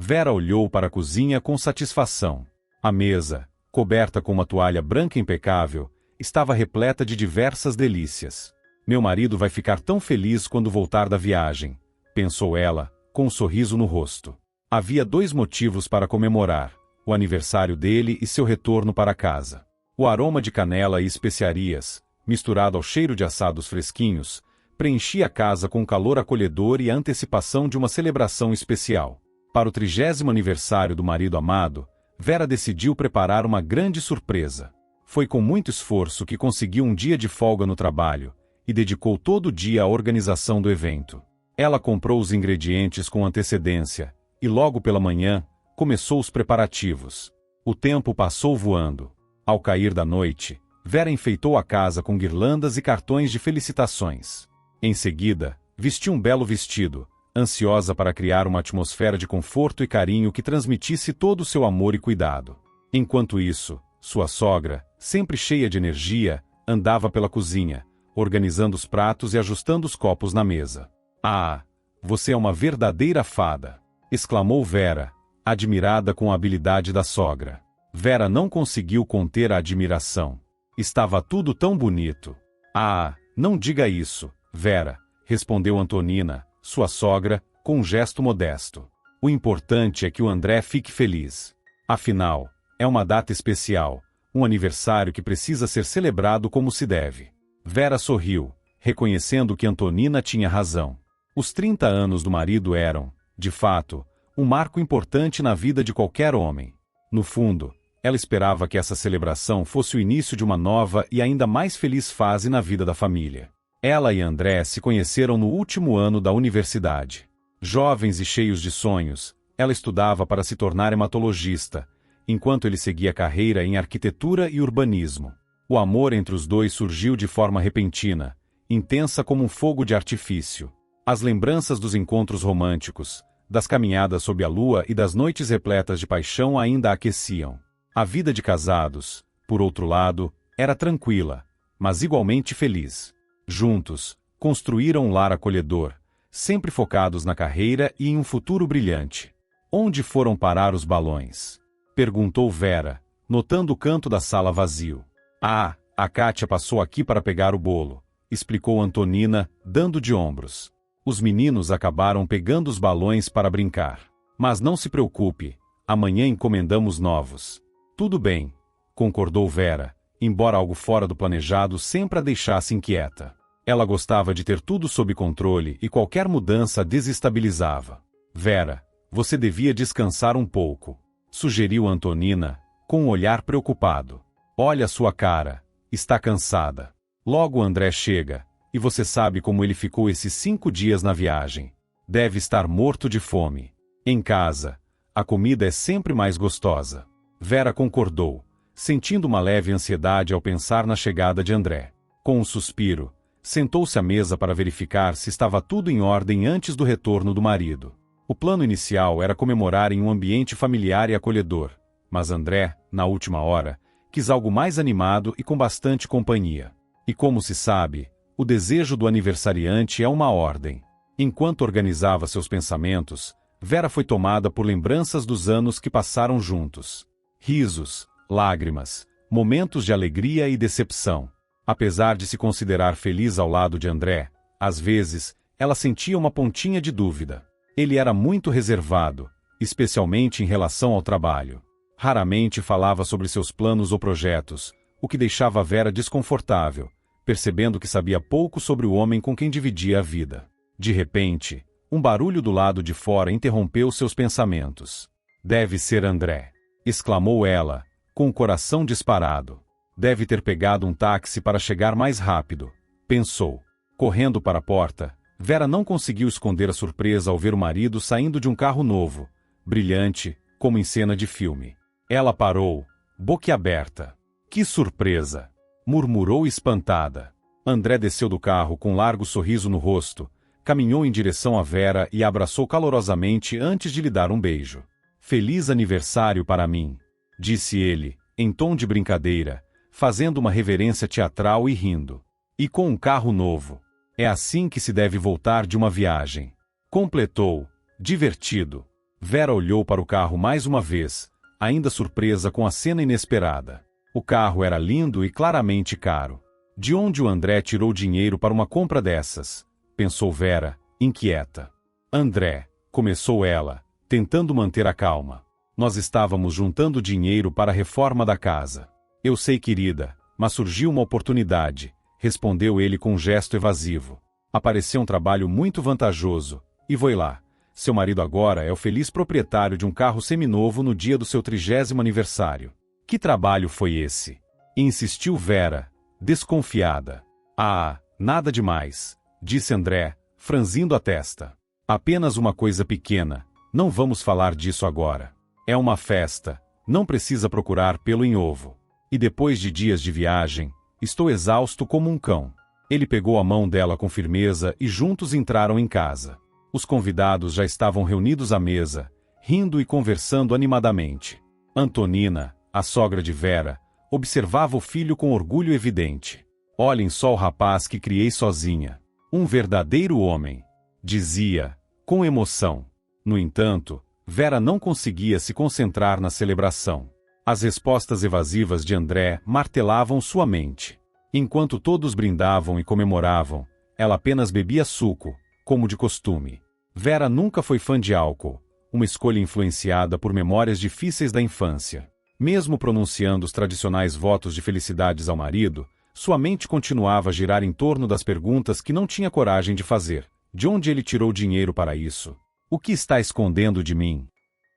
Vera olhou para a cozinha com satisfação. A mesa, coberta com uma toalha branca impecável, estava repleta de diversas delícias. Meu marido vai ficar tão feliz quando voltar da viagem, pensou ela, com um sorriso no rosto. Havia 2 motivos para comemorar: o aniversário dele e seu retorno para casa. O aroma de canela e especiarias, misturado ao cheiro de assados fresquinhos, preenchia a casa com calor acolhedor e a antecipação de uma celebração especial. Para o 30º aniversário do marido amado, Vera decidiu preparar uma grande surpresa. Foi com muito esforço que conseguiu um dia de folga no trabalho e dedicou todo o dia à organização do evento. Ela comprou os ingredientes com antecedência e logo pela manhã começou os preparativos. O tempo passou voando. Ao cair da noite, Vera enfeitou a casa com guirlandas e cartões de felicitações. Em seguida, vestiu um belo vestido, ansiosa para criar uma atmosfera de conforto e carinho que transmitisse todo o seu amor e cuidado. Enquanto isso, sua sogra, sempre cheia de energia, andava pela cozinha, organizando os pratos e ajustando os copos na mesa. "Ah, você é uma verdadeira fada!" exclamou Vera, admirada com a habilidade da sogra. Vera não conseguiu conter a admiração. Estava tudo tão bonito. "Ah, não diga isso, Vera", respondeu Antonina, sua sogra, com um gesto modesto. "O importante é que o André fique feliz. Afinal, é uma data especial, um aniversário que precisa ser celebrado como se deve." Vera sorriu, reconhecendo que Antonina tinha razão. Os 30 anos do marido eram, de fato, um marco importante na vida de qualquer homem. No fundo, ela esperava que essa celebração fosse o início de uma nova e ainda mais feliz fase na vida da família. Ela e André se conheceram no último ano da universidade. Jovens e cheios de sonhos, ela estudava para se tornar hematologista, enquanto ele seguia carreira em arquitetura e urbanismo. O amor entre os dois surgiu de forma repentina, intensa como um fogo de artifício. As lembranças dos encontros românticos, das caminhadas sob a lua e das noites repletas de paixão ainda a aqueciam. A vida de casados, por outro lado, era tranquila, mas igualmente feliz. Juntos, construíram um lar acolhedor, sempre focados na carreira e em um futuro brilhante. "Onde foram parar os balões?" perguntou Vera, notando o canto da sala vazio. "Ah, a Kátia passou aqui para pegar o bolo", explicou Antonina, dando de ombros. "Os meninos acabaram pegando os balões para brincar. Mas não se preocupe, amanhã encomendamos novos." "Tudo bem", concordou Vera, embora algo fora do planejado sempre a deixasse inquieta. Ela gostava de ter tudo sob controle e qualquer mudança a desestabilizava. "Vera, você devia descansar um pouco", sugeriu Antonina, com um olhar preocupado. "Olha sua cara, está cansada. Logo André chega, e você sabe como ele ficou esses 5 dias na viagem. Deve estar morto de fome. Em casa, a comida é sempre mais gostosa." Vera concordou, sentindo uma leve ansiedade ao pensar na chegada de André. Com um suspiro, sentou-se à mesa para verificar se estava tudo em ordem antes do retorno do marido. O plano inicial era comemorar em um ambiente familiar e acolhedor, mas André, na última hora, quis algo mais animado e com bastante companhia. E como se sabe, o desejo do aniversariante é uma ordem. Enquanto organizava seus pensamentos, Vera foi tomada por lembranças dos anos que passaram juntos. Risos, lágrimas, momentos de alegria e decepção. Apesar de se considerar feliz ao lado de André, às vezes, ela sentia uma pontinha de dúvida. Ele era muito reservado, especialmente em relação ao trabalho. Raramente falava sobre seus planos ou projetos, o que deixava Vera desconfortável, percebendo que sabia pouco sobre o homem com quem dividia a vida. De repente, um barulho do lado de fora interrompeu seus pensamentos. "Deve ser André", exclamou ela, com o coração disparado. "Deve ter pegado um táxi para chegar mais rápido", pensou. Correndo para a porta, Vera não conseguiu esconder a surpresa ao ver o marido saindo de um carro novo, brilhante, como em cena de filme. Ela parou, boquiaberta. "Que surpresa!" murmurou espantada. André desceu do carro com um largo sorriso no rosto, caminhou em direção a Vera e a abraçou calorosamente antes de lhe dar um beijo. "Feliz aniversário para mim", disse ele, em tom de brincadeira, fazendo uma reverência teatral e rindo. "E com um carro novo. É assim que se deve voltar de uma viagem", completou, divertido. Vera olhou para o carro mais uma vez, ainda surpresa com a cena inesperada. O carro era lindo e claramente caro. De onde o André tirou dinheiro para uma compra dessas? Pensou Vera, inquieta. André, começou ela, tentando manter a calma. Nós estávamos juntando dinheiro para a reforma da casa. Eu sei, querida, mas surgiu uma oportunidade, respondeu ele com um gesto evasivo. Apareceu um trabalho muito vantajoso, e vou lá. Seu marido agora é o feliz proprietário de um carro seminovo no dia do seu 30º aniversário. Que trabalho foi esse? Insistiu Vera, desconfiada. Ah, nada demais, disse André, franzindo a testa. Apenas uma coisa pequena, não vamos falar disso agora. É uma festa, não precisa procurar pelo em ovo. E depois de dias de viagem, estou exausto como um cão. Ele pegou a mão dela com firmeza e juntos entraram em casa. Os convidados já estavam reunidos à mesa, rindo e conversando animadamente. Antonina, a sogra de Vera, observava o filho com orgulho evidente. Olhem só o rapaz que criei sozinha. Um verdadeiro homem, dizia, com emoção. No entanto, Vera não conseguia se concentrar na celebração. As respostas evasivas de André martelavam sua mente. Enquanto todos brindavam e comemoravam, ela apenas bebia suco, como de costume. Vera nunca foi fã de álcool, uma escolha influenciada por memórias difíceis da infância. Mesmo pronunciando os tradicionais votos de felicidades ao marido, sua mente continuava a girar em torno das perguntas que não tinha coragem de fazer. De onde ele tirou dinheiro para isso? O que está escondendo de mim?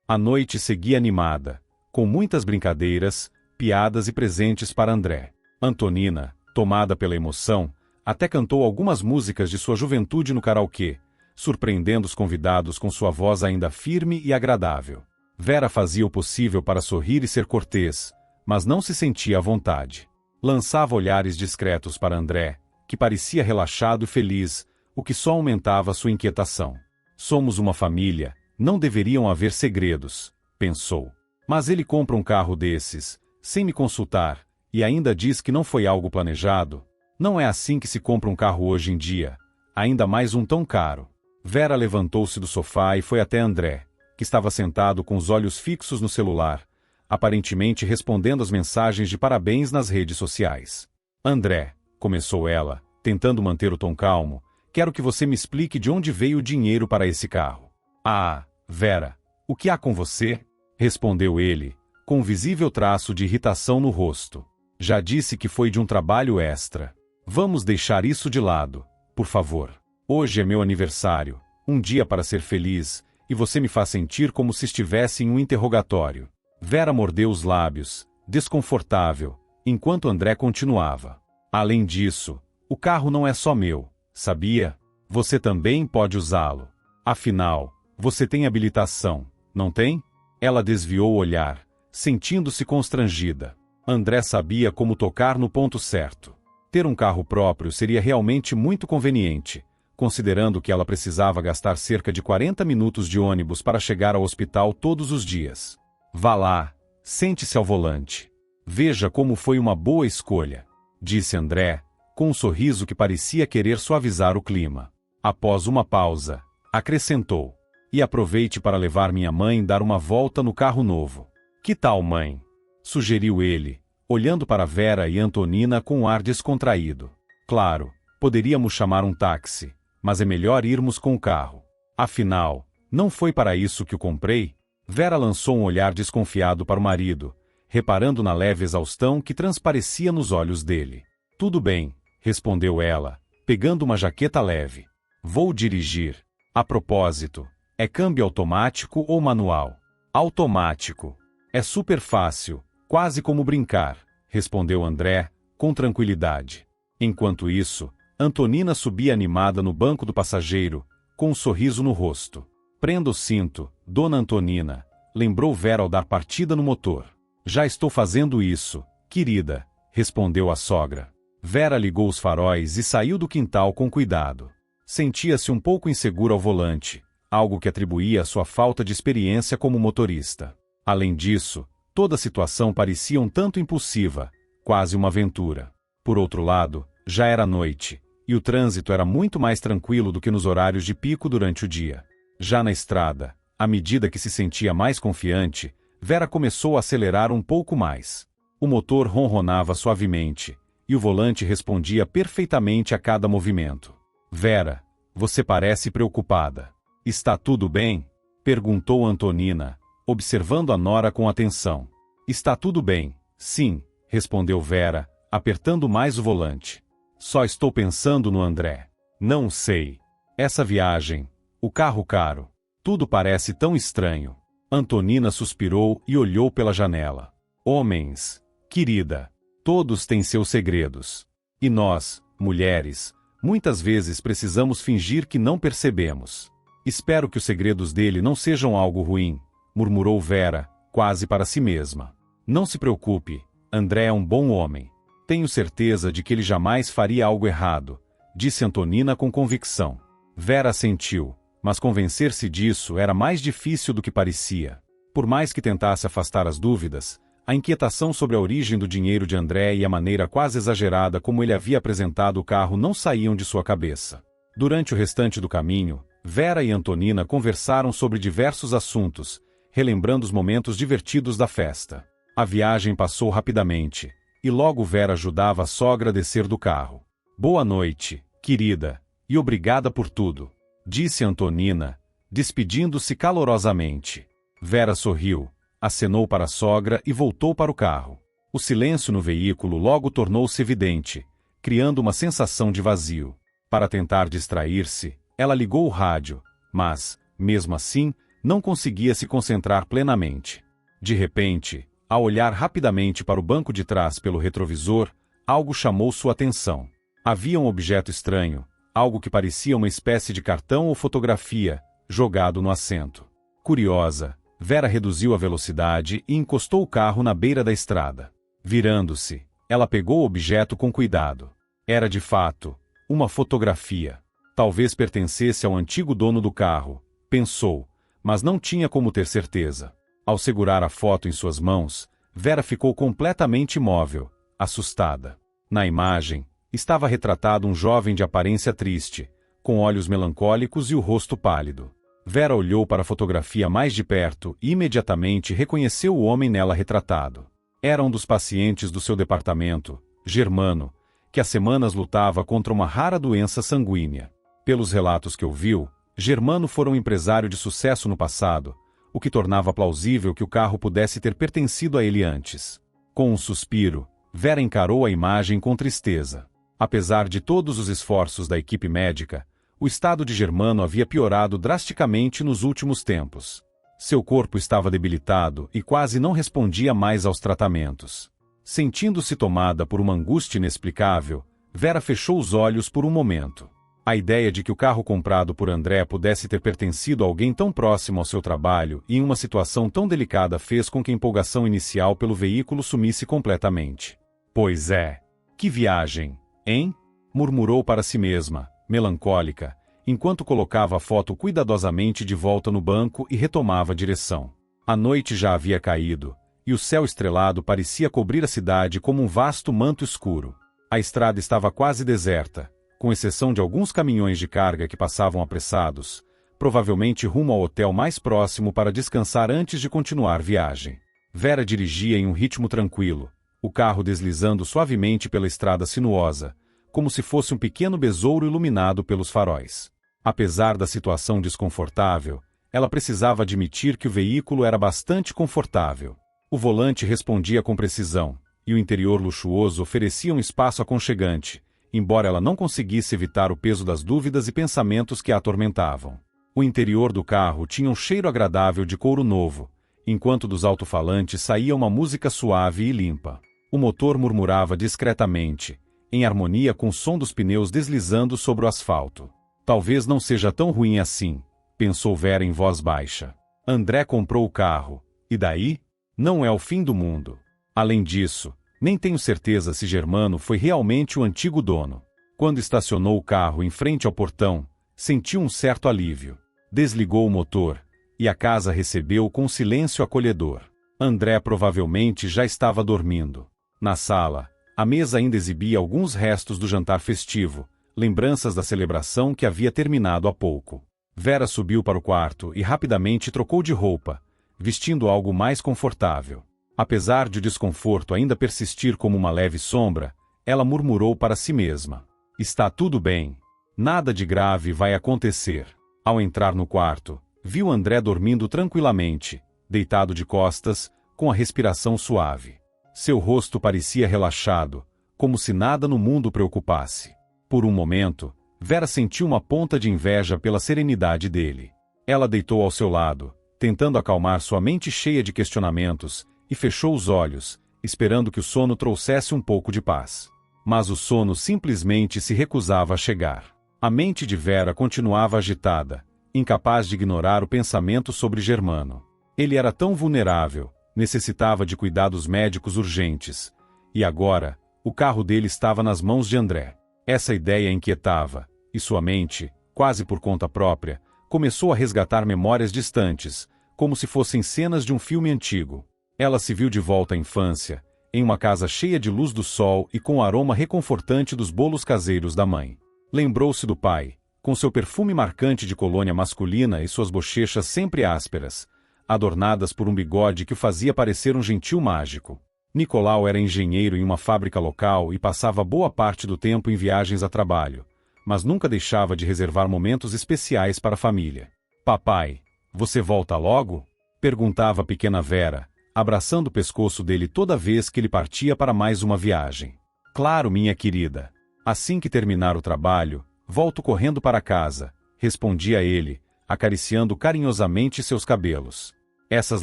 A noite seguia animada, com muitas brincadeiras, piadas e presentes para André. Antonina, tomada pela emoção, até cantou algumas músicas de sua juventude no karaokê, surpreendendo os convidados com sua voz ainda firme e agradável. Vera fazia o possível para sorrir e ser cortês, mas não se sentia à vontade. Lançava olhares discretos para André, que parecia relaxado e feliz, o que só aumentava sua inquietação. Somos uma família, não deveriam haver segredos, pensou. Mas ele compra um carro desses, sem me consultar, e ainda diz que não foi algo planejado. Não é assim que se compra um carro hoje em dia, ainda mais um tão caro. Vera levantou-se do sofá e foi até André, que estava sentado com os olhos fixos no celular, aparentemente respondendo às mensagens de parabéns nas redes sociais. André, começou ela, tentando manter o tom calmo, quero que você me explique de onde veio o dinheiro para esse carro. Ah, Vera, o que há com você? Respondeu ele, com um visível traço de irritação no rosto. Já disse que foi de um trabalho extra. Vamos deixar isso de lado, por favor. Hoje é meu aniversário, um dia para ser feliz, e você me faz sentir como se estivesse em um interrogatório. Vera mordeu os lábios, desconfortável, enquanto André continuava. Além disso, o carro não é só meu, sabia? Você também pode usá-lo. Afinal, você tem habilitação, não tem? Ela desviou o olhar, sentindo-se constrangida. André sabia como tocar no ponto certo. Ter um carro próprio seria realmente muito conveniente, considerando que ela precisava gastar cerca de 40 minutos de ônibus para chegar ao hospital todos os dias. Vá lá, sente-se ao volante. Veja como foi uma boa escolha, disse André, com um sorriso que parecia querer suavizar o clima. Após uma pausa, acrescentou: e aproveite para levar minha mãe dar uma volta no carro novo. Que tal, mãe? Sugeriu ele, olhando para Vera e Antonina com um ar descontraído. Claro, poderíamos chamar um táxi, mas é melhor irmos com o carro. Afinal, não foi para isso que o comprei? Vera lançou um olhar desconfiado para o marido, reparando na leve exaustão que transparecia nos olhos dele. Tudo bem, respondeu ela, pegando uma jaqueta leve. Vou dirigir. A propósito, é câmbio automático ou manual? Automático. É super fácil, quase como brincar, respondeu André, com tranquilidade. Enquanto isso, Antonina subia animada no banco do passageiro, com um sorriso no rosto. Prenda o cinto, dona Antonina, lembrou Vera ao dar partida no motor. Já estou fazendo isso, querida, respondeu a sogra. Vera ligou os faróis e saiu do quintal com cuidado. Sentia-se um pouco insegura ao volante, algo que atribuía à sua falta de experiência como motorista. Além disso, toda a situação parecia um tanto impulsiva, quase uma aventura. Por outro lado, já era noite, e o trânsito era muito mais tranquilo do que nos horários de pico durante o dia. Já na estrada, À medida que se sentia mais confiante, Vera começou a acelerar um pouco mais. O motor ronronava suavemente, e o volante respondia perfeitamente a cada movimento. Vera, você parece preocupada. Está tudo bem? Perguntou Antonina, observando a nora com atenção. Está tudo bem, sim, respondeu Vera, apertando mais o volante. Só estou pensando no André. Não sei. Essa viagem, o carro caro, tudo parece tão estranho. Antonina suspirou e olhou pela janela. Homens, querida, todos têm seus segredos. E nós, mulheres, muitas vezes precisamos fingir que não percebemos. Espero que os segredos dele não sejam algo ruim, murmurou Vera, quase para si mesma. Não se preocupe, André é um bom homem. Tenho certeza de que ele jamais faria algo errado, disse Antonina com convicção. Vera assentiu, mas convencer-se disso era mais difícil do que parecia. Por mais que tentasse afastar as dúvidas, a inquietação sobre a origem do dinheiro de André e a maneira quase exagerada como ele havia apresentado o carro não saíam de sua cabeça. Durante o restante do caminho, Vera e Antonina conversaram sobre diversos assuntos, relembrando os momentos divertidos da festa. A viagem passou rapidamente, e logo Vera ajudava a sogra a descer do carro. Boa noite, querida, e obrigada por tudo, disse Antonina, despedindo-se calorosamente. Vera sorriu, acenou para a sogra e voltou para o carro. O silêncio no veículo logo tornou-se evidente, criando uma sensação de vazio. Para tentar distrair-se, ela ligou o rádio, mas, mesmo assim, não conseguia se concentrar plenamente. De repente, ao olhar rapidamente para o banco de trás pelo retrovisor, algo chamou sua atenção. Havia um objeto estranho, algo que parecia uma espécie de cartão ou fotografia, jogado no assento. Curiosa, Vera reduziu a velocidade e encostou o carro na beira da estrada. Virando-se, ela pegou o objeto com cuidado. Era de fato uma fotografia. Talvez pertencesse ao antigo dono do carro, pensou, mas não tinha como ter certeza. Ao segurar a foto em suas mãos, Vera ficou completamente imóvel, assustada. Na imagem, estava retratado um jovem de aparência triste, com olhos melancólicos e o rosto pálido. Vera olhou para a fotografia mais de perto e imediatamente reconheceu o homem nela retratado. Era um dos pacientes do seu departamento, Germano, que há semanas lutava contra uma rara doença sanguínea. Pelos relatos que ouviu, Germano fora um empresário de sucesso no passado, o que tornava plausível que o carro pudesse ter pertencido a ele antes. Com um suspiro, Vera encarou a imagem com tristeza. Apesar de todos os esforços da equipe médica, o estado de Germano havia piorado drasticamente nos últimos tempos. Seu corpo estava debilitado e quase não respondia mais aos tratamentos. Sentindo-se tomada por uma angústia inexplicável, Vera fechou os olhos por um momento. A ideia de que o carro comprado por André pudesse ter pertencido a alguém tão próximo ao seu trabalho e em uma situação tão delicada fez com que a empolgação inicial pelo veículo sumisse completamente. Pois é. Que viagem, hein? Murmurou para si mesma, melancólica, enquanto colocava a foto cuidadosamente de volta no banco e retomava a direção. A noite já havia caído, e o céu estrelado parecia cobrir a cidade como um vasto manto escuro. A estrada estava quase deserta, com exceção de alguns caminhões de carga que passavam apressados, provavelmente rumo ao hotel mais próximo para descansar antes de continuar viagem. Vera dirigia em um ritmo tranquilo, o carro deslizando suavemente pela estrada sinuosa, como se fosse um pequeno besouro iluminado pelos faróis. Apesar da situação desconfortável, ela precisava admitir que o veículo era bastante confortável. O volante respondia com precisão, e o interior luxuoso oferecia um espaço aconchegante, embora ela não conseguisse evitar o peso das dúvidas e pensamentos que a atormentavam. O interior do carro tinha um cheiro agradável de couro novo, enquanto dos alto-falantes saía uma música suave e limpa. O motor murmurava discretamente, em harmonia com o som dos pneus deslizando sobre o asfalto. Talvez não seja tão ruim assim, pensou Vera em voz baixa. André comprou o carro, e daí? Não é o fim do mundo. Além disso, nem tenho certeza se Germano foi realmente o antigo dono. Quando estacionou o carro em frente ao portão, sentiu um certo alívio. Desligou o motor, e a casa recebeu com um silêncio acolhedor. André provavelmente já estava dormindo. Na sala, a mesa ainda exibia alguns restos do jantar festivo, lembranças da celebração que havia terminado há pouco. Vera subiu para o quarto e rapidamente trocou de roupa, vestindo algo mais confortável. Apesar de o desconforto ainda persistir como uma leve sombra, ela murmurou para si mesma: está tudo bem. Nada de grave vai acontecer. Ao entrar no quarto, viu André dormindo tranquilamente, deitado de costas, com a respiração suave. Seu rosto parecia relaxado, como se nada no mundo o preocupasse. Por um momento, Vera sentiu uma ponta de inveja pela serenidade dele. Ela deitou ao seu lado, tentando acalmar sua mente cheia de questionamentos, e fechou os olhos, esperando que o sono trouxesse um pouco de paz. Mas o sono simplesmente se recusava a chegar. A mente de Vera continuava agitada, incapaz de ignorar o pensamento sobre Germano. Ele era tão vulnerável, necessitava de cuidados médicos urgentes. E agora, o carro dele estava nas mãos de André. Essa ideia inquietava, e sua mente, quase por conta própria, começou a resgatar memórias distantes, como se fossem cenas de um filme antigo. Ela se viu de volta à infância, em uma casa cheia de luz do sol e com o aroma reconfortante dos bolos caseiros da mãe. Lembrou-se do pai, com seu perfume marcante de colônia masculina e suas bochechas sempre ásperas, adornadas por um bigode que o fazia parecer um gentil mágico. Nicolau era engenheiro em uma fábrica local e passava boa parte do tempo em viagens a trabalho, mas nunca deixava de reservar momentos especiais para a família. Papai, você volta logo? Perguntava a pequena Vera, abraçando o pescoço dele toda vez que ele partia para mais uma viagem. Claro, minha querida. Assim que terminar o trabalho, volto correndo para casa, respondia ele, acariciando carinhosamente seus cabelos. Essas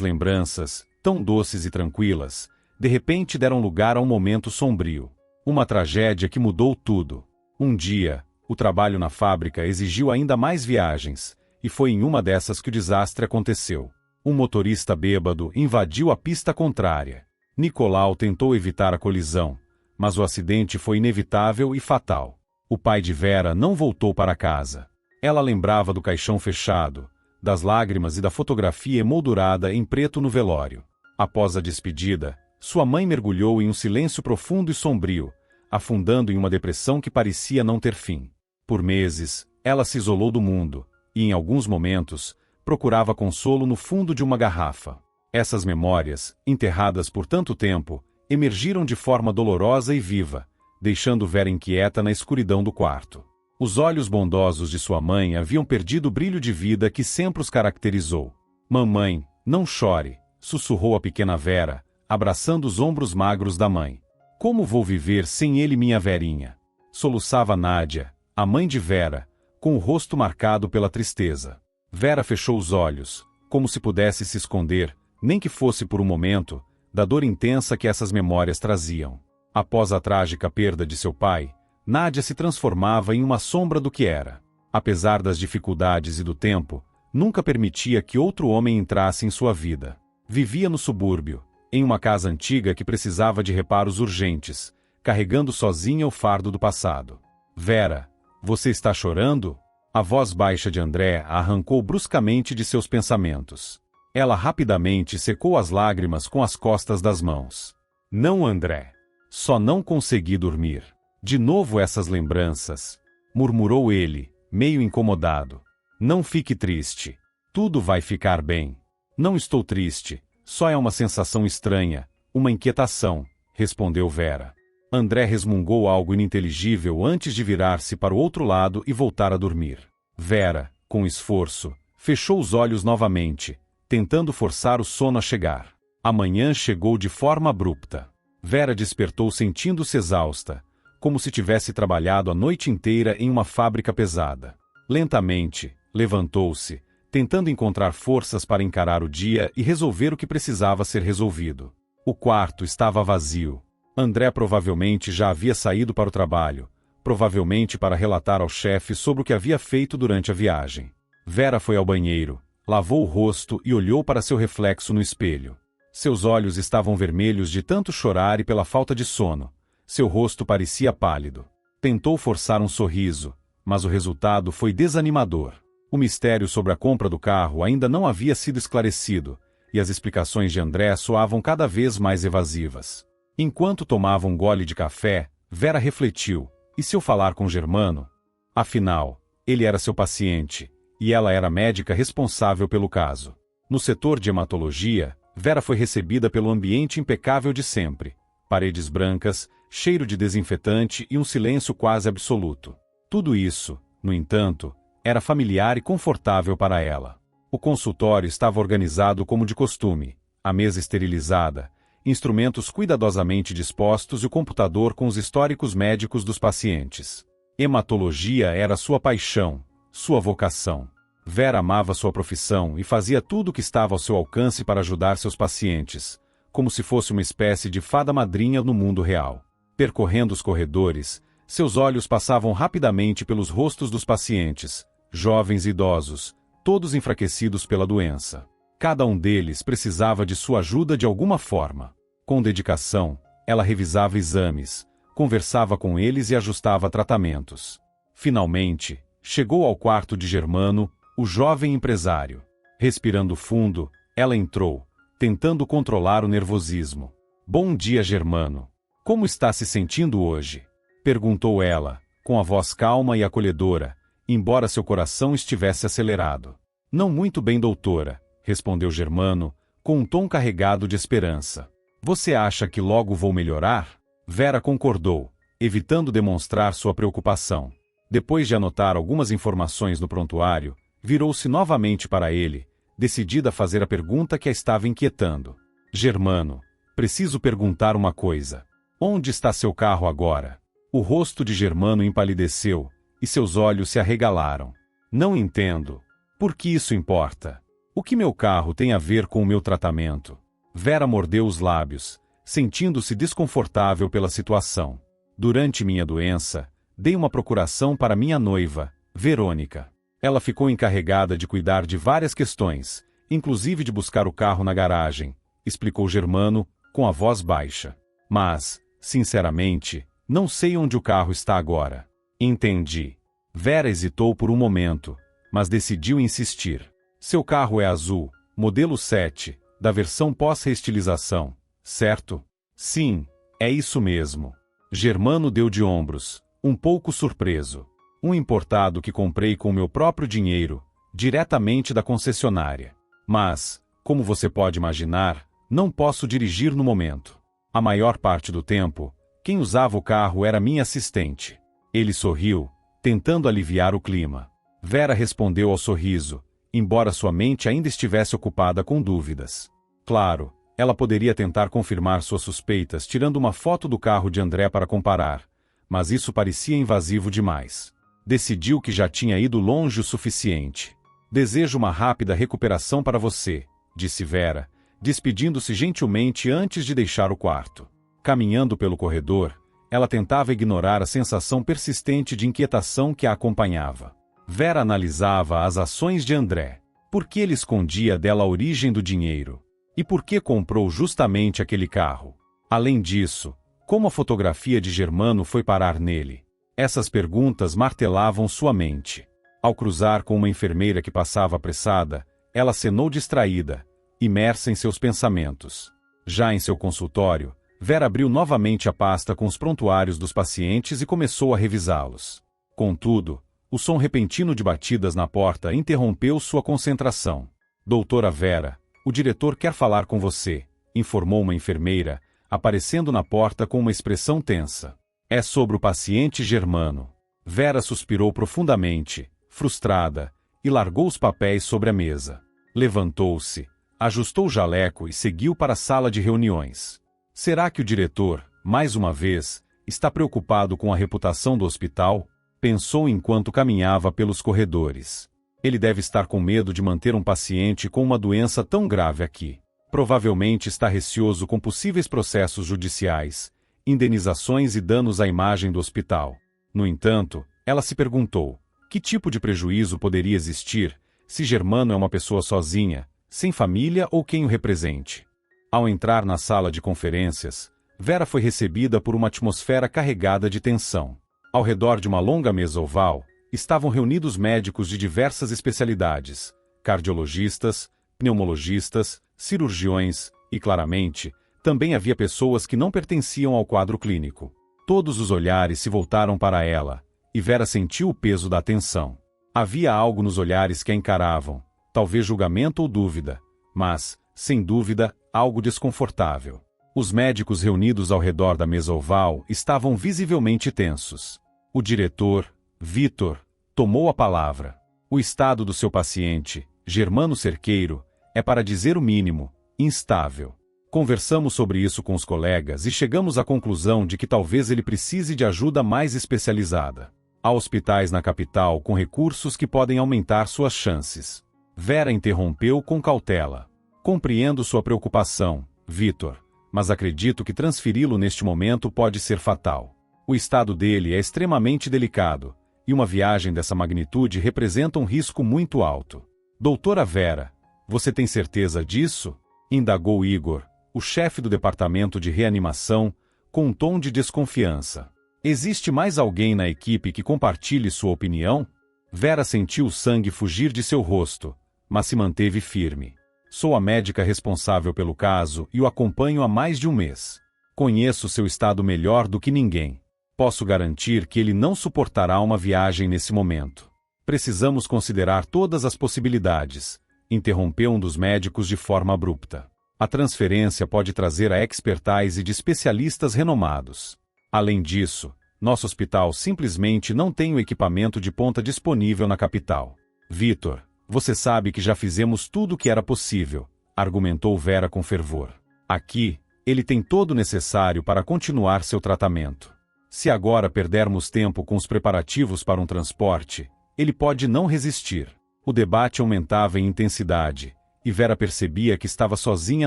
lembranças, tão doces e tranquilas, de repente deram lugar a um momento sombrio. Uma tragédia que mudou tudo. Um dia, o trabalho na fábrica exigiu ainda mais viagens, e foi em uma dessas que o desastre aconteceu. Um motorista bêbado invadiu a pista contrária. Nicolau tentou evitar a colisão, mas o acidente foi inevitável e fatal. O pai de Vera não voltou para casa. Ela lembrava do caixão fechado, das lágrimas e da fotografia emoldurada em preto no velório. Após a despedida, sua mãe mergulhou em um silêncio profundo e sombrio, afundando em uma depressão que parecia não ter fim. Por meses, ela se isolou do mundo, e em alguns momentos, procurava consolo no fundo de uma garrafa. Essas memórias, enterradas por tanto tempo, emergiram de forma dolorosa e viva, deixando Vera inquieta na escuridão do quarto. Os olhos bondosos de sua mãe haviam perdido o brilho de vida que sempre os caracterizou. Mamãe, não chore, sussurrou a pequena Vera, abraçando os ombros magros da mãe. Como vou viver sem ele, minha Verinha? Soluçava Nádia, a mãe de Vera, com o rosto marcado pela tristeza. Vera fechou os olhos, como se pudesse se esconder, nem que fosse por um momento, da dor intensa que essas memórias traziam. Após a trágica perda de seu pai, Nádia se transformava em uma sombra do que era. Apesar das dificuldades e do tempo, nunca permitia que outro homem entrasse em sua vida. Vivia no subúrbio, em uma casa antiga que precisava de reparos urgentes, carregando sozinha o fardo do passado. Vera, você está chorando? A voz baixa de André a arrancou bruscamente de seus pensamentos. Ela rapidamente secou as lágrimas com as costas das mãos. Não, André. Só não consegui dormir. De novo essas lembranças, murmurou ele, meio incomodado. Não fique triste. Tudo vai ficar bem. Não estou triste, só é uma sensação estranha, uma inquietação, respondeu Vera. André resmungou algo ininteligível antes de virar-se para o outro lado e voltar a dormir. Vera, com esforço, fechou os olhos novamente, tentando forçar o sono a chegar. A manhã chegou de forma abrupta. Vera despertou sentindo-se exausta, como se tivesse trabalhado a noite inteira em uma fábrica pesada. Lentamente, levantou-se, tentando encontrar forças para encarar o dia e resolver o que precisava ser resolvido. O quarto estava vazio. André provavelmente já havia saído para o trabalho, provavelmente para relatar ao chefe sobre o que havia feito durante a viagem. Vera foi ao banheiro, lavou o rosto e olhou para seu reflexo no espelho. Seus olhos estavam vermelhos de tanto chorar e pela falta de sono. Seu rosto parecia pálido. Tentou forçar um sorriso, mas o resultado foi desanimador. O mistério sobre a compra do carro ainda não havia sido esclarecido, e as explicações de André soavam cada vez mais evasivas. Enquanto tomava um gole de café, Vera refletiu, e se eu falar com Germano? Afinal, ele era seu paciente, e ela era a médica responsável pelo caso. No setor de hematologia, Vera foi recebida pelo ambiente impecável de sempre. Paredes brancas, cheiro de desinfetante e um silêncio quase absoluto. Tudo isso, no entanto, era familiar e confortável para ela. O consultório estava organizado como de costume, a mesa esterilizada, instrumentos cuidadosamente dispostos e o computador com os históricos médicos dos pacientes. Hematologia era sua paixão, sua vocação. Vera amava sua profissão e fazia tudo o que estava ao seu alcance para ajudar seus pacientes, como se fosse uma espécie de fada madrinha no mundo real. Percorrendo os corredores, seus olhos passavam rapidamente pelos rostos dos pacientes, jovens e idosos, todos enfraquecidos pela doença. Cada um deles precisava de sua ajuda de alguma forma. Com dedicação, ela revisava exames, conversava com eles e ajustava tratamentos. Finalmente, chegou ao quarto de Germano, o jovem empresário. Respirando fundo, ela entrou, tentando controlar o nervosismo. "Bom dia, Germano. Como está se sentindo hoje?" perguntou ela, com a voz calma e acolhedora, embora seu coração estivesse acelerado. "Não muito bem, doutora", respondeu Germano, com um tom carregado de esperança. "Você acha que logo vou melhorar?" Vera concordou, evitando demonstrar sua preocupação. Depois de anotar algumas informações no prontuário, virou-se novamente para ele, decidida a fazer a pergunta que a estava inquietando. "Germano, preciso perguntar uma coisa. Onde está seu carro agora?" O rosto de Germano empalideceu, e seus olhos se arregalaram. "Não entendo. Por que isso importa? O que meu carro tem a ver com o meu tratamento?" Vera mordeu os lábios, sentindo-se desconfortável pela situação. "Durante minha doença, dei uma procuração para minha noiva, Verônica. Ela ficou encarregada de cuidar de várias questões, inclusive de buscar o carro na garagem", explicou Germano, com a voz baixa. "Mas, sinceramente, não sei onde o carro está agora." "Entendi." Vera hesitou por um momento, mas decidiu insistir. "Seu carro é azul, modelo 7, da versão pós-reestilização, certo?" "Sim, é isso mesmo." Germano deu de ombros, um pouco surpreso. "Um importado que comprei com o meu próprio dinheiro, diretamente da concessionária. Mas, como você pode imaginar, não posso dirigir no momento. A maior parte do tempo, quem usava o carro era minha assistente." Ele sorriu, tentando aliviar o clima. Vera respondeu ao sorriso, embora sua mente ainda estivesse ocupada com dúvidas. Claro, ela poderia tentar confirmar suas suspeitas tirando uma foto do carro de André para comparar, mas isso parecia invasivo demais. Decidiu que já tinha ido longe o suficiente. "Desejo uma rápida recuperação para você", disse Vera, despedindo-se gentilmente antes de deixar o quarto. Caminhando pelo corredor, ela tentava ignorar a sensação persistente de inquietação que a acompanhava. Vera analisava as ações de André. Por que ele escondia dela a origem do dinheiro? E por que comprou justamente aquele carro? Além disso, como a fotografia de Germano foi parar nele? Essas perguntas martelavam sua mente. Ao cruzar com uma enfermeira que passava apressada, ela acenou distraída, imersa em seus pensamentos. Já em seu consultório, Vera abriu novamente a pasta com os prontuários dos pacientes e começou a revisá-los. Contudo, o som repentino de batidas na porta interrompeu sua concentração. "Doutora Vera, o diretor quer falar com você", informou uma enfermeira, aparecendo na porta com uma expressão tensa. "É sobre o paciente Germano." Vera suspirou profundamente, frustrada, e largou os papéis sobre a mesa. Levantou-se, ajustou o jaleco e seguiu para a sala de reuniões. Será que o diretor, mais uma vez, está preocupado com a reputação do hospital? Pensou enquanto caminhava pelos corredores. Ele deve estar com medo de manter um paciente com uma doença tão grave aqui. Provavelmente está receoso com possíveis processos judiciais, indenizações e danos à imagem do hospital. No entanto, ela se perguntou, que tipo de prejuízo poderia existir se Germano é uma pessoa sozinha, sem família ou quem o represente? Ao entrar na sala de conferências, Vera foi recebida por uma atmosfera carregada de tensão. Ao redor de uma longa mesa oval, estavam reunidos médicos de diversas especialidades, cardiologistas, pneumologistas, cirurgiões e, claramente, também havia pessoas que não pertenciam ao quadro clínico. Todos os olhares se voltaram para ela, e Vera sentiu o peso da atenção. Havia algo nos olhares que a encaravam, talvez julgamento ou dúvida, mas, sem dúvida, algo desconfortável. Os médicos reunidos ao redor da mesa oval estavam visivelmente tensos. O diretor, Vitor, tomou a palavra. O estado do seu paciente, Germano Cerqueiro, é, para dizer o mínimo, instável. Conversamos sobre isso com os colegas e chegamos à conclusão de que talvez ele precise de ajuda mais especializada. Há hospitais na capital com recursos que podem aumentar suas chances. Vera interrompeu com cautela. Compreendo sua preocupação, Vitor, mas acredito que transferi-lo neste momento pode ser fatal. O estado dele é extremamente delicado, e uma viagem dessa magnitude representa um risco muito alto. Doutora Vera, você tem certeza disso? Indagou Igor, o chefe do departamento de reanimação, com um tom de desconfiança. Existe mais alguém na equipe que compartilhe sua opinião? Vera sentiu o sangue fugir de seu rosto, mas se manteve firme. Sou a médica responsável pelo caso e o acompanho há mais de um mês. Conheço seu estado melhor do que ninguém. Posso garantir que ele não suportará uma viagem nesse momento. Precisamos considerar todas as possibilidades, interrompeu um dos médicos de forma abrupta. A transferência pode trazer a expertise de especialistas renomados. Além disso, nosso hospital simplesmente não tem o equipamento de ponta disponível na capital. Vitor, você sabe que já fizemos tudo o que era possível, argumentou Vera com fervor. Aqui, ele tem todo o necessário para continuar seu tratamento. Se agora perdermos tempo com os preparativos para um transporte, ele pode não resistir. O debate aumentava em intensidade, e Vera percebia que estava sozinha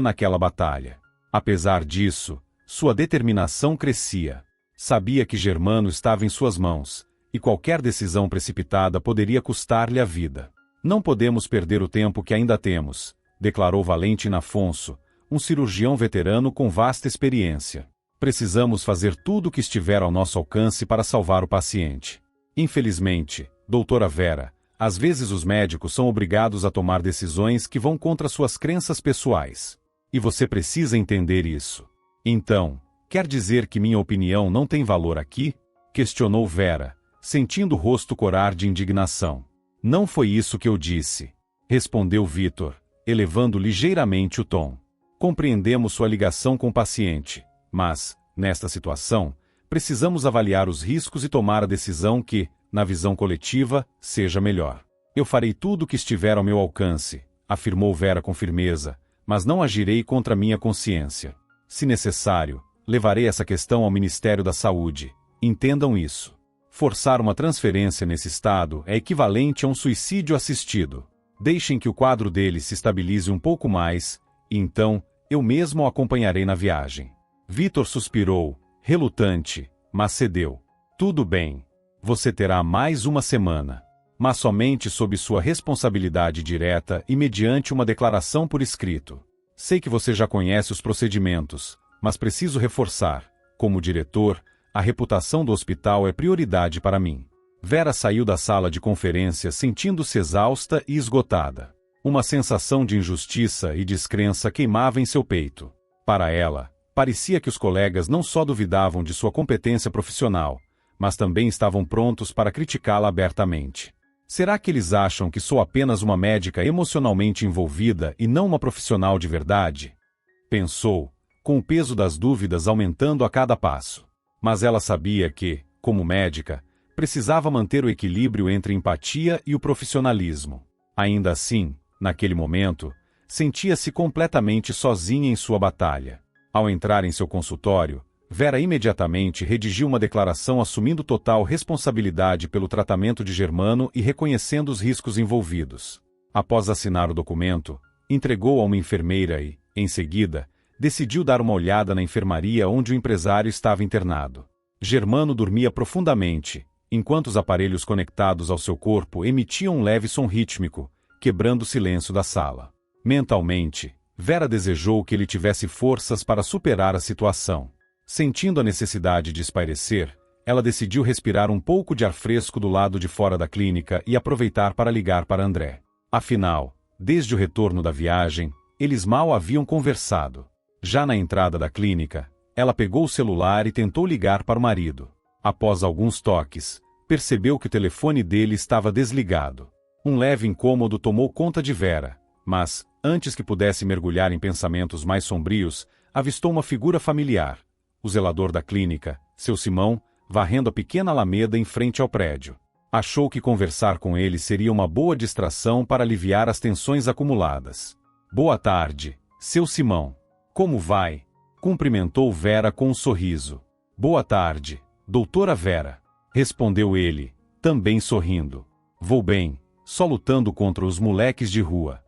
naquela batalha. Apesar disso, sua determinação crescia. Sabia que Germano estava em suas mãos, e qualquer decisão precipitada poderia custar-lhe a vida. Não podemos perder o tempo que ainda temos, declarou Valentim Afonso, um cirurgião veterano com vasta experiência. Precisamos fazer tudo o que estiver ao nosso alcance para salvar o paciente. Infelizmente, doutora Vera, às vezes os médicos são obrigados a tomar decisões que vão contra suas crenças pessoais. E você precisa entender isso. Então, quer dizer que minha opinião não tem valor aqui? Questionou Vera, sentindo o rosto corar de indignação. Não foi isso que eu disse, respondeu Vitor, elevando ligeiramente o tom. Compreendemos sua ligação com o paciente, mas, nesta situação, precisamos avaliar os riscos e tomar a decisão que, na visão coletiva, seja melhor. Eu farei tudo o que estiver ao meu alcance, afirmou Vera com firmeza, mas não agirei contra minha consciência. Se necessário, levarei essa questão ao Ministério da Saúde. Entendam isso. Forçar uma transferência nesse estado é equivalente a um suicídio assistido. Deixem que o quadro dele se estabilize um pouco mais, e então, eu mesmo o acompanharei na viagem. Vitor suspirou, relutante, mas cedeu. Tudo bem. Você terá mais uma semana. Mas somente sob sua responsabilidade direta e mediante uma declaração por escrito. Sei que você já conhece os procedimentos, mas preciso reforçar, como diretor, a reputação do hospital é prioridade para mim. Vera saiu da sala de conferência sentindo-se exausta e esgotada. Uma sensação de injustiça e descrença queimava em seu peito. Para ela, parecia que os colegas não só duvidavam de sua competência profissional, mas também estavam prontos para criticá-la abertamente. Será que eles acham que sou apenas uma médica emocionalmente envolvida e não uma profissional de verdade? Pensou, com o peso das dúvidas aumentando a cada passo. Mas ela sabia que, como médica, precisava manter o equilíbrio entre empatia e o profissionalismo. Ainda assim, naquele momento, sentia-se completamente sozinha em sua batalha. Ao entrar em seu consultório, Vera imediatamente redigiu uma declaração assumindo total responsabilidade pelo tratamento de Germano e reconhecendo os riscos envolvidos. Após assinar o documento, entregou a uma enfermeira e, em seguida, decidiu dar uma olhada na enfermaria onde o empresário estava internado. Germano dormia profundamente, enquanto os aparelhos conectados ao seu corpo emitiam um leve som rítmico, quebrando o silêncio da sala. Mentalmente, Vera desejou que ele tivesse forças para superar a situação. Sentindo a necessidade de espairecer, ela decidiu respirar um pouco de ar fresco do lado de fora da clínica e aproveitar para ligar para André. Afinal, desde o retorno da viagem, eles mal haviam conversado. Já na entrada da clínica, ela pegou o celular e tentou ligar para o marido. Após alguns toques, percebeu que o telefone dele estava desligado. Um leve incômodo tomou conta de Vera, mas, antes que pudesse mergulhar em pensamentos mais sombrios, avistou uma figura familiar, o zelador da clínica, seu Simão, varrendo a pequena alameda em frente ao prédio. Achou que conversar com ele seria uma boa distração para aliviar as tensões acumuladas. Boa tarde, seu Simão. Como vai? Cumprimentou Vera com um sorriso. Boa tarde, doutora Vera. Respondeu ele, também sorrindo. Vou bem, só lutando contra os moleques de rua.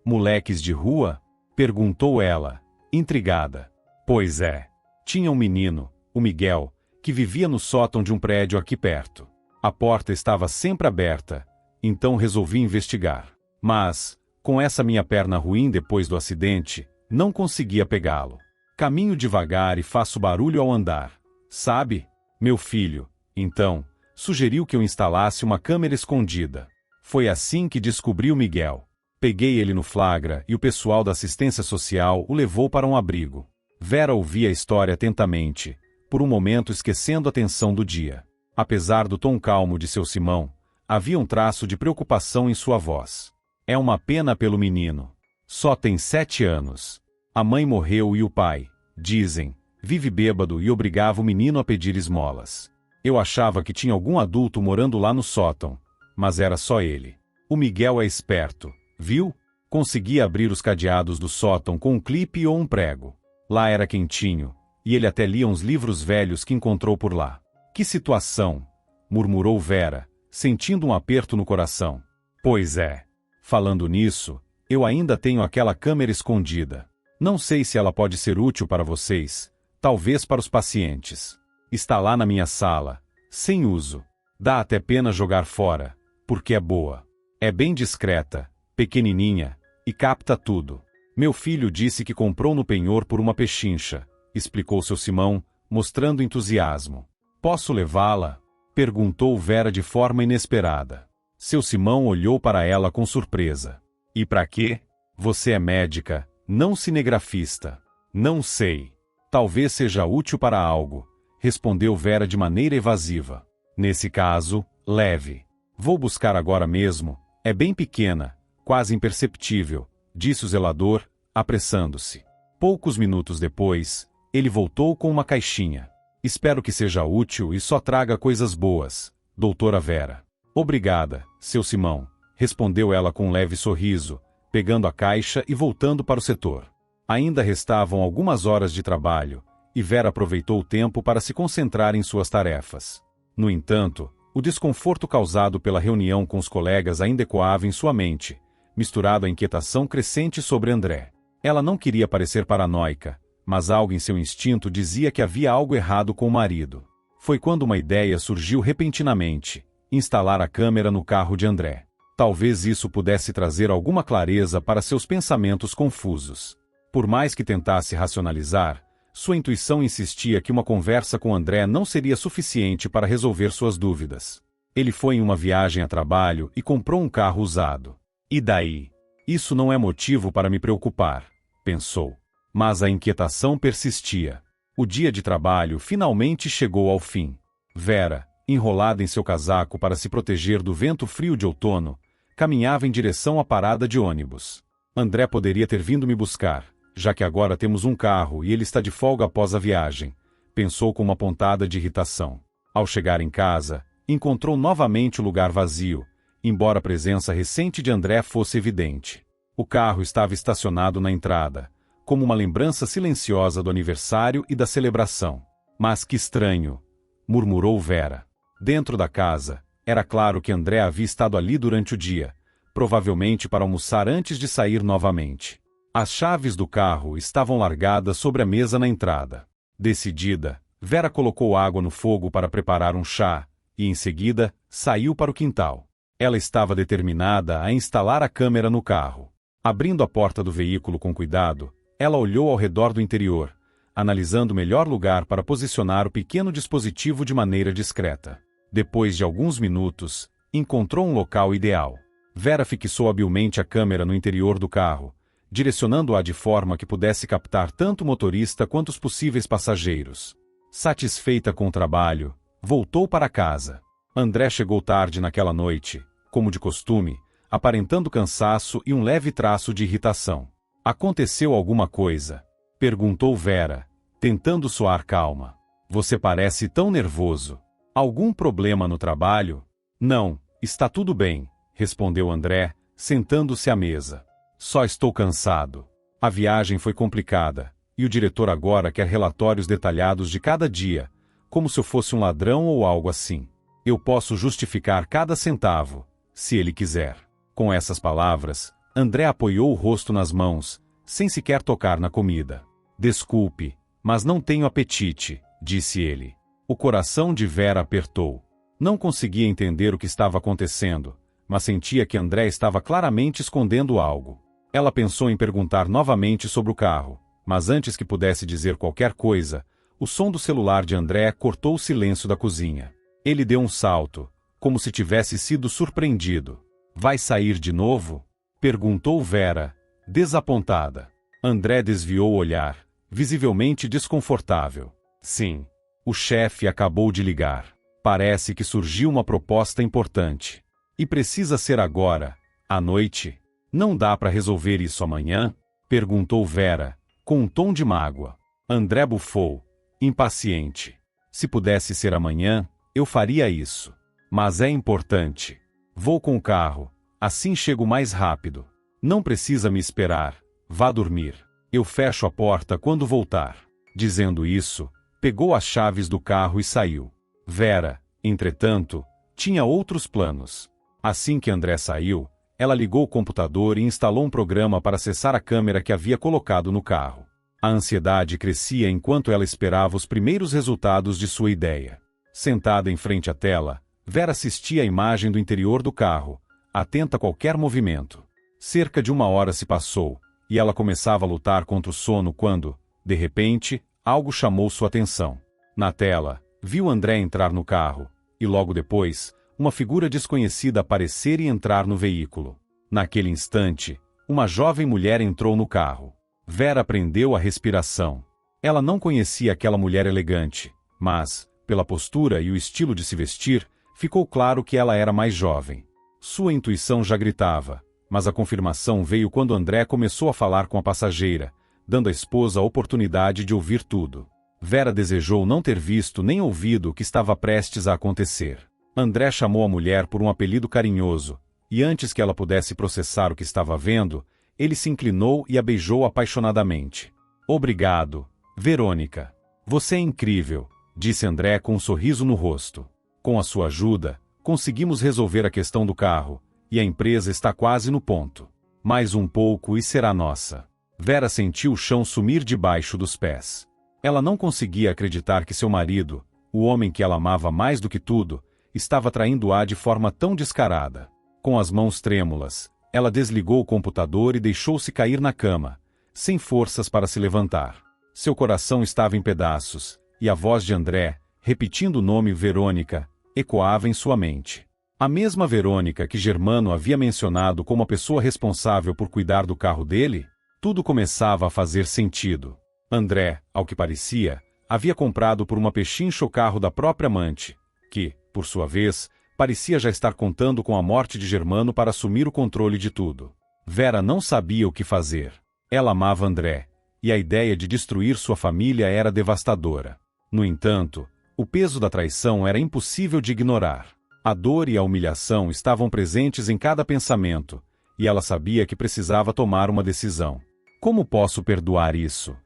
Moleques de rua? Perguntou ela, intrigada. Pois é. Tinha um menino, o Miguel, que vivia no sótão de um prédio aqui perto. A porta estava sempre aberta, então resolvi investigar. Mas, com essa minha perna ruim depois do acidente, não conseguia pegá-lo. Caminho devagar e faço barulho ao andar. Sabe? Meu filho, então, sugeriu que eu instalasse uma câmera escondida. Foi assim que descobri o Miguel. Peguei ele no flagra e o pessoal da assistência social o levou para um abrigo. Vera ouvia a história atentamente, por um momento esquecendo a tensão do dia. Apesar do tom calmo de seu Simão, havia um traço de preocupação em sua voz. É uma pena pelo menino. Só tem 7 anos. A mãe morreu e o pai, dizem, vive bêbado e obrigava o menino a pedir esmolas. Eu achava que tinha algum adulto morando lá no sótão, mas era só ele. O Miguel é esperto, viu? Conseguia abrir os cadeados do sótão com um clipe ou um prego. Lá era quentinho, e ele até lia uns livros velhos que encontrou por lá. Que situação! Murmurou Vera, sentindo um aperto no coração. Pois é. Falando nisso, eu ainda tenho aquela câmera escondida. Não sei se ela pode ser útil para vocês, talvez para os pacientes. Está lá na minha sala, sem uso. Dá até pena jogar fora, porque é boa. É bem discreta, pequenininha, e capta tudo. Meu filho disse que comprou no penhor por uma pechincha, explicou seu Simão, mostrando entusiasmo. Posso levá-la? Perguntou Vera de forma inesperada. Seu Simão olhou para ela com surpresa. E para quê? Você é médica, não cinegrafista. Não sei. Talvez seja útil para algo, respondeu Vera de maneira evasiva. Nesse caso, leve. Vou buscar agora mesmo. É bem pequena, quase imperceptível, disse o zelador, apressando-se. Poucos minutos depois, ele voltou com uma caixinha. Espero que seja útil e só traga coisas boas, doutora Vera. Obrigada, seu Simão, respondeu ela com um leve sorriso, pegando a caixa e voltando para o setor. Ainda restavam algumas horas de trabalho, e Vera aproveitou o tempo para se concentrar em suas tarefas. No entanto, o desconforto causado pela reunião com os colegas ainda ecoava em sua mente, misturado à inquietação crescente sobre André. Ela não queria parecer paranoica, mas algo em seu instinto dizia que havia algo errado com o marido. Foi quando uma ideia surgiu repentinamente: instalar a câmera no carro de André. Talvez isso pudesse trazer alguma clareza para seus pensamentos confusos. Por mais que tentasse racionalizar, sua intuição insistia que uma conversa com André não seria suficiente para resolver suas dúvidas. Ele foi em uma viagem a trabalho e comprou um carro usado. E daí? Isso não é motivo para me preocupar, pensou. Mas a inquietação persistia. O dia de trabalho finalmente chegou ao fim. Vera, enrolada em seu casaco para se proteger do vento frio de outono, caminhava em direção à parada de ônibus. André poderia ter vindo me buscar, já que agora temos um carro e ele está de folga após a viagem, pensou com uma pontada de irritação. Ao chegar em casa, encontrou novamente o lugar vazio, embora a presença recente de André fosse evidente. O carro estava estacionado na entrada, como uma lembrança silenciosa do aniversário e da celebração. Mas que estranho, murmurou Vera. Dentro da casa, era claro que André havia estado ali durante o dia, provavelmente para almoçar antes de sair novamente. As chaves do carro estavam largadas sobre a mesa na entrada. Decidida, Vera colocou água no fogo para preparar um chá, e em seguida, saiu para o quintal. Ela estava determinada a instalar a câmera no carro. Abrindo a porta do veículo com cuidado, ela olhou ao redor do interior, analisando o melhor lugar para posicionar o pequeno dispositivo de maneira discreta. Depois de alguns minutos, encontrou um local ideal. Vera fixou habilmente a câmera no interior do carro, direcionando-a de forma que pudesse captar tanto o motorista quanto os possíveis passageiros. Satisfeita com o trabalho, voltou para casa. André chegou tarde naquela noite, como de costume, aparentando cansaço e um leve traço de irritação. Aconteceu alguma coisa? Perguntou Vera, tentando soar calma. Você parece tão nervoso. Algum problema no trabalho? Não, está tudo bem, respondeu André, sentando-se à mesa. Só estou cansado. A viagem foi complicada, e o diretor agora quer relatórios detalhados de cada dia, como se eu fosse um ladrão ou algo assim. Eu posso justificar cada centavo, se ele quiser. Com essas palavras, André apoiou o rosto nas mãos, sem sequer tocar na comida. Desculpe, mas não tenho apetite, disse ele. O coração de Vera apertou. Não conseguia entender o que estava acontecendo, mas sentia que André estava claramente escondendo algo. Ela pensou em perguntar novamente sobre o carro, mas antes que pudesse dizer qualquer coisa, o som do celular de André cortou o silêncio da cozinha. Ele deu um salto, como se tivesse sido surpreendido. Vai sair de novo? Perguntou Vera, desapontada. André desviou o olhar, visivelmente desconfortável. Sim. O chefe acabou de ligar. Parece que surgiu uma proposta importante. E precisa ser agora, à noite. Não dá para resolver isso amanhã? Perguntou Vera, com um tom de mágoa. André bufou, impaciente. Se pudesse ser amanhã, eu faria isso. Mas é importante. Vou com o carro, assim chego mais rápido. Não precisa me esperar. Vá dormir. Eu fecho a porta quando voltar. Dizendo isso, pegou as chaves do carro e saiu. Vera, entretanto, tinha outros planos. Assim que André saiu, ela ligou o computador e instalou um programa para acessar a câmera que havia colocado no carro. A ansiedade crescia enquanto ela esperava os primeiros resultados de sua ideia. Sentada em frente à tela, Vera assistia à imagem do interior do carro, atenta a qualquer movimento. Cerca de 1 hora se passou, e ela começava a lutar contra o sono quando, de repente, algo chamou sua atenção. Na tela, viu André entrar no carro, e logo depois, uma figura desconhecida aparecer e entrar no veículo. Naquele instante, uma jovem mulher entrou no carro. Vera prendeu a respiração. Ela não conhecia aquela mulher elegante, mas, pela postura e o estilo de se vestir, ficou claro que ela era mais jovem. Sua intuição já gritava, mas a confirmação veio quando André começou a falar com a passageira, dando à esposa a oportunidade de ouvir tudo. Vera desejou não ter visto nem ouvido o que estava prestes a acontecer. André chamou a mulher por um apelido carinhoso, e antes que ela pudesse processar o que estava vendo, ele se inclinou e a beijou apaixonadamente. Obrigado, Verônica. Você é incrível, disse André com um sorriso no rosto. Com a sua ajuda, conseguimos resolver a questão do carro, e a empresa está quase no ponto. Mais um pouco e será nossa. Vera sentiu o chão sumir debaixo dos pés. Ela não conseguia acreditar que seu marido, o homem que ela amava mais do que tudo, estava traindo-a de forma tão descarada. Com as mãos trêmulas, ela desligou o computador e deixou-se cair na cama, sem forças para se levantar. Seu coração estava em pedaços, e a voz de André, repetindo o nome Verônica, ecoava em sua mente. A mesma Verônica que Germano havia mencionado como a pessoa responsável por cuidar do carro dele? Tudo começava a fazer sentido. André, ao que parecia, havia comprado por uma pechincha o carro da própria amante, que, por sua vez, parecia já estar contando com a morte de Germano para assumir o controle de tudo. Vera não sabia o que fazer. Ela amava André, e a ideia de destruir sua família era devastadora. No entanto, o peso da traição era impossível de ignorar. A dor e a humilhação estavam presentes em cada pensamento, e ela sabia que precisava tomar uma decisão. Como posso perdoar isso?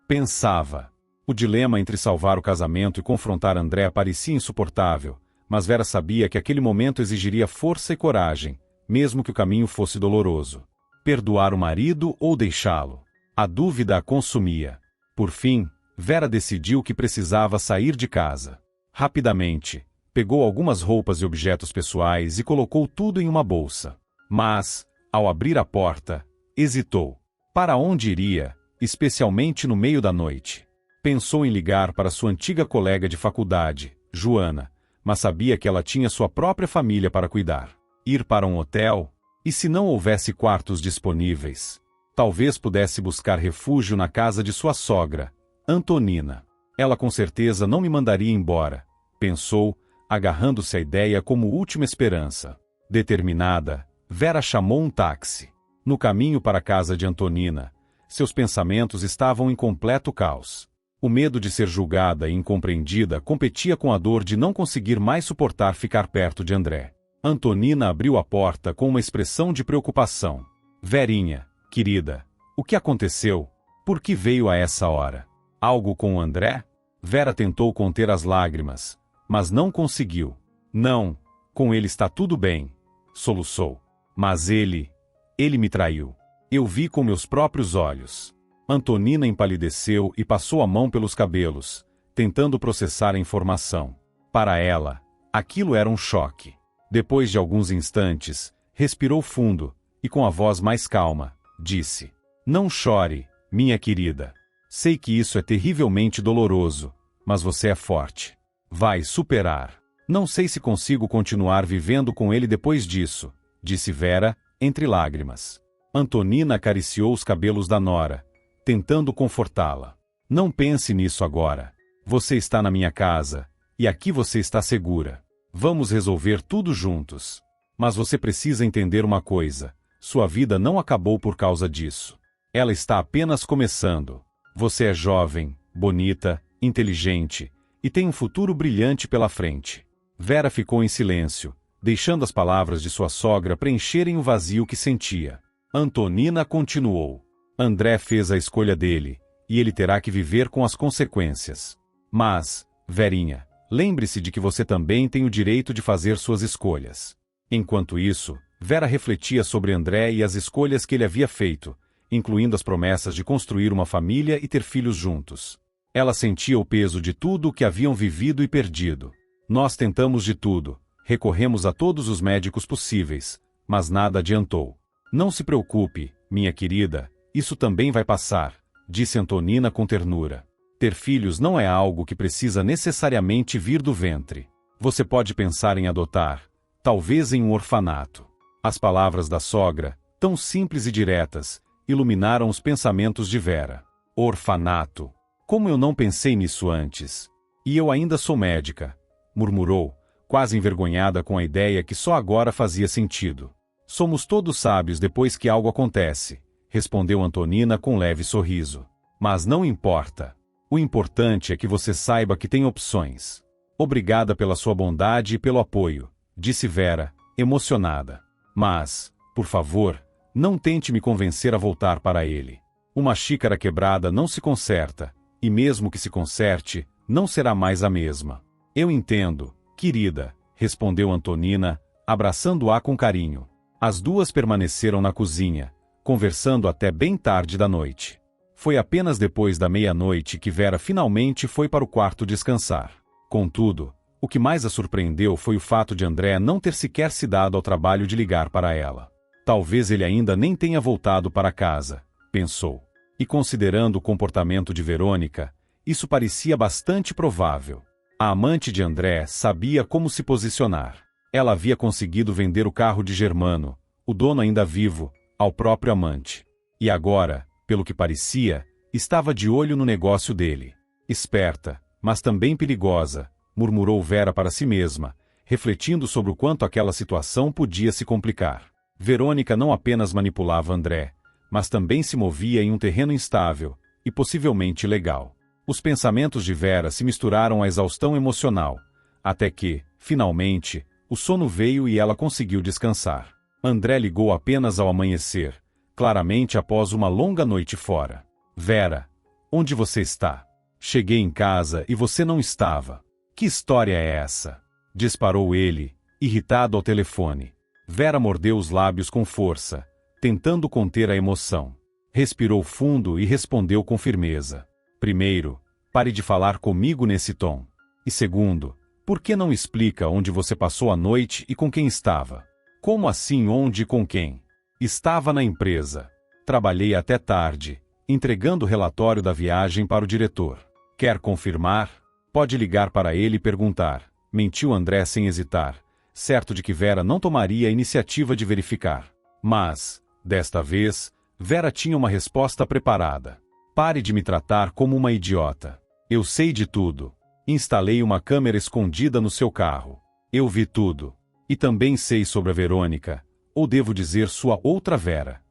Pensava. O dilema entre salvar o casamento e confrontar André parecia insuportável, mas Vera sabia que aquele momento exigiria força e coragem, mesmo que o caminho fosse doloroso. Perdoar o marido ou deixá-lo? A dúvida a consumia. Por fim, Vera decidiu que precisava sair de casa. Rapidamente, pegou algumas roupas e objetos pessoais e colocou tudo em uma bolsa. Mas, ao abrir a porta, hesitou. Para onde iria, especialmente no meio da noite? Pensou em ligar para sua antiga colega de faculdade, Joana, mas sabia que ela tinha sua própria família para cuidar. Ir para um hotel? E se não houvesse quartos disponíveis? Talvez pudesse buscar refúgio na casa de sua sogra, Antonina. Ela com certeza não me mandaria embora, pensou, agarrando-se à ideia como última esperança. Determinada, Vera chamou um táxi. No caminho para a casa de Antonina, seus pensamentos estavam em completo caos. O medo de ser julgada e incompreendida competia com a dor de não conseguir mais suportar ficar perto de André. Antonina abriu a porta com uma expressão de preocupação. Verinha, querida, o que aconteceu? Por que veio a essa hora? Algo com o André? Vera tentou conter as lágrimas, mas não conseguiu. Não, com ele está tudo bem, soluçou. Mas ele me traiu. Eu vi com meus próprios olhos. Antonina empalideceu e passou a mão pelos cabelos, tentando processar a informação. Para ela, aquilo era um choque. Depois de alguns instantes, respirou fundo, e com a voz mais calma, disse: Não chore, minha querida. Sei que isso é terrivelmente doloroso, mas você é forte. Vai superar. Não sei se consigo continuar vivendo com ele depois disso, disse Vera, entre lágrimas. Antonina acariciou os cabelos da nora, tentando confortá-la. Não pense nisso agora. Você está na minha casa, e aqui você está segura. Vamos resolver tudo juntos. Mas você precisa entender uma coisa: sua vida não acabou por causa disso. Ela está apenas começando. Você é jovem, bonita, inteligente, e tem um futuro brilhante pela frente. Vera ficou em silêncio, deixando as palavras de sua sogra preencherem o vazio que sentia. Antonina continuou. André fez a escolha dele, e ele terá que viver com as consequências. Mas, Verinha, lembre-se de que você também tem o direito de fazer suas escolhas. Enquanto isso, Vera refletia sobre André e as escolhas que ele havia feito, incluindo as promessas de construir uma família e ter filhos juntos. Ela sentia o peso de tudo o que haviam vivido e perdido. Nós tentamos de tudo, recorremos a todos os médicos possíveis, mas nada adiantou. Não se preocupe, minha querida, isso também vai passar, disse Antonina com ternura. Ter filhos não é algo que precisa necessariamente vir do ventre. Você pode pensar em adotar, talvez em um orfanato. As palavras da sogra, tão simples e diretas, iluminaram os pensamentos de Vera. Orfanato. Como eu não pensei nisso antes? E eu ainda sou médica, murmurou, quase envergonhada com a ideia que só agora fazia sentido. Somos todos sábios depois que algo acontece, respondeu Antonina com um leve sorriso. Mas não importa. O importante é que você saiba que tem opções. Obrigada pela sua bondade e pelo apoio, disse Vera, emocionada. Mas, por favor, não tente me convencer a voltar para ele. Uma xícara quebrada não se conserta, e mesmo que se conserte, não será mais a mesma. Eu entendo, querida, respondeu Antonina, abraçando-a com carinho. As duas permaneceram na cozinha, conversando até bem tarde da noite. Foi apenas depois da meia-noite que Vera finalmente foi para o quarto descansar. Contudo, o que mais a surpreendeu foi o fato de André não ter sequer se dado ao trabalho de ligar para ela. Talvez ele ainda nem tenha voltado para casa, pensou. E considerando o comportamento de Verônica, isso parecia bastante provável. A amante de André sabia como se posicionar. Ela havia conseguido vender o carro de Germano, o dono ainda vivo, ao próprio amante. E agora, pelo que parecia, estava de olho no negócio dele. Esperta, mas também perigosa, murmurou Vera para si mesma, refletindo sobre o quanto aquela situação podia se complicar. Verônica não apenas manipulava André, mas também se movia em um terreno instável, e possivelmente ilegal. Os pensamentos de Vera se misturaram à exaustão emocional, até que, finalmente, o sono veio e ela conseguiu descansar. André ligou apenas ao amanhecer, claramente após uma longa noite fora. Vera, onde você está? Cheguei em casa e você não estava. Que história é essa? Disparou ele, irritado ao telefone. Vera mordeu os lábios com força, tentando conter a emoção. Respirou fundo e respondeu com firmeza. Primeiro, pare de falar comigo nesse tom. E segundo, por que não explica onde você passou a noite e com quem estava? Como assim onde e com quem? Estava na empresa. Trabalhei até tarde, entregando o relatório da viagem para o diretor. Quer confirmar? Pode ligar para ele e perguntar. Mentiu André sem hesitar, certo de que Vera não tomaria a iniciativa de verificar. Mas, desta vez, Vera tinha uma resposta preparada. Pare de me tratar como uma idiota. Eu sei de tudo. Instalei uma câmera escondida no seu carro. Eu vi tudo. E também sei sobre a Verônica, ou devo dizer sua outra Vera.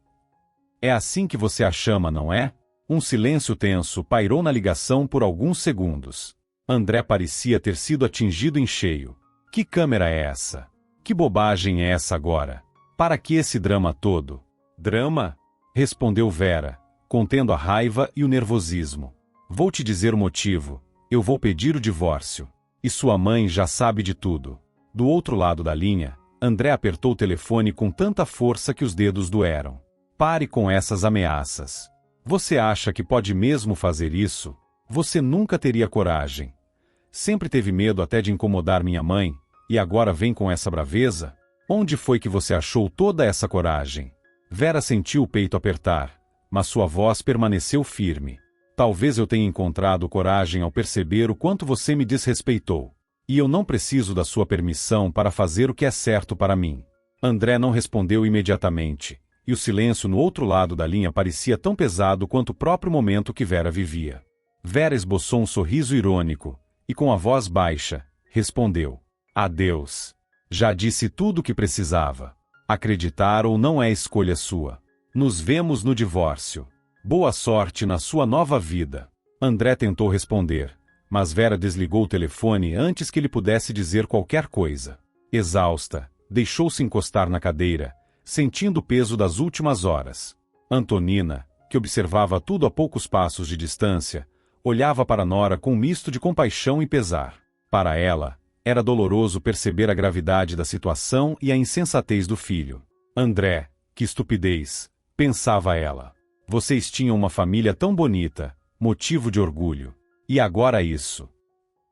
É assim que você a chama, não é? Um silêncio tenso pairou na ligação por alguns segundos. André parecia ter sido atingido em cheio. Que câmera é essa? Que bobagem é essa agora? Para que esse drama todo? Drama? Respondeu Vera, contendo a raiva e o nervosismo. Vou te dizer o motivo. Eu vou pedir o divórcio. E sua mãe já sabe de tudo. Do outro lado da linha, André apertou o telefone com tanta força que os dedos doeram. Pare com essas ameaças. Você acha que pode mesmo fazer isso? Você nunca teria coragem. Sempre teve medo até de incomodar minha mãe, e agora vem com essa braveza? Onde foi que você achou toda essa coragem? Vera sentiu o peito apertar, mas sua voz permaneceu firme. Talvez eu tenha encontrado coragem ao perceber o quanto você me desrespeitou. E eu não preciso da sua permissão para fazer o que é certo para mim. André não respondeu imediatamente, e o silêncio no outro lado da linha parecia tão pesado quanto o próprio momento que Vera vivia. Vera esboçou um sorriso irônico, e com a voz baixa, respondeu: Adeus. Já disse tudo o que precisava. Acreditar ou não é escolha sua. Nos vemos no divórcio. Boa sorte na sua nova vida. André tentou responder, mas Vera desligou o telefone antes que ele pudesse dizer qualquer coisa. Exausta, deixou-se encostar na cadeira, sentindo o peso das últimas horas. Antonina, que observava tudo a poucos passos de distância, olhava para Nora com um misto de compaixão e pesar. Para ela, era doloroso perceber a gravidade da situação e a insensatez do filho. André, que estupidez, pensava ela. Vocês tinham uma família tão bonita, motivo de orgulho. E agora isso.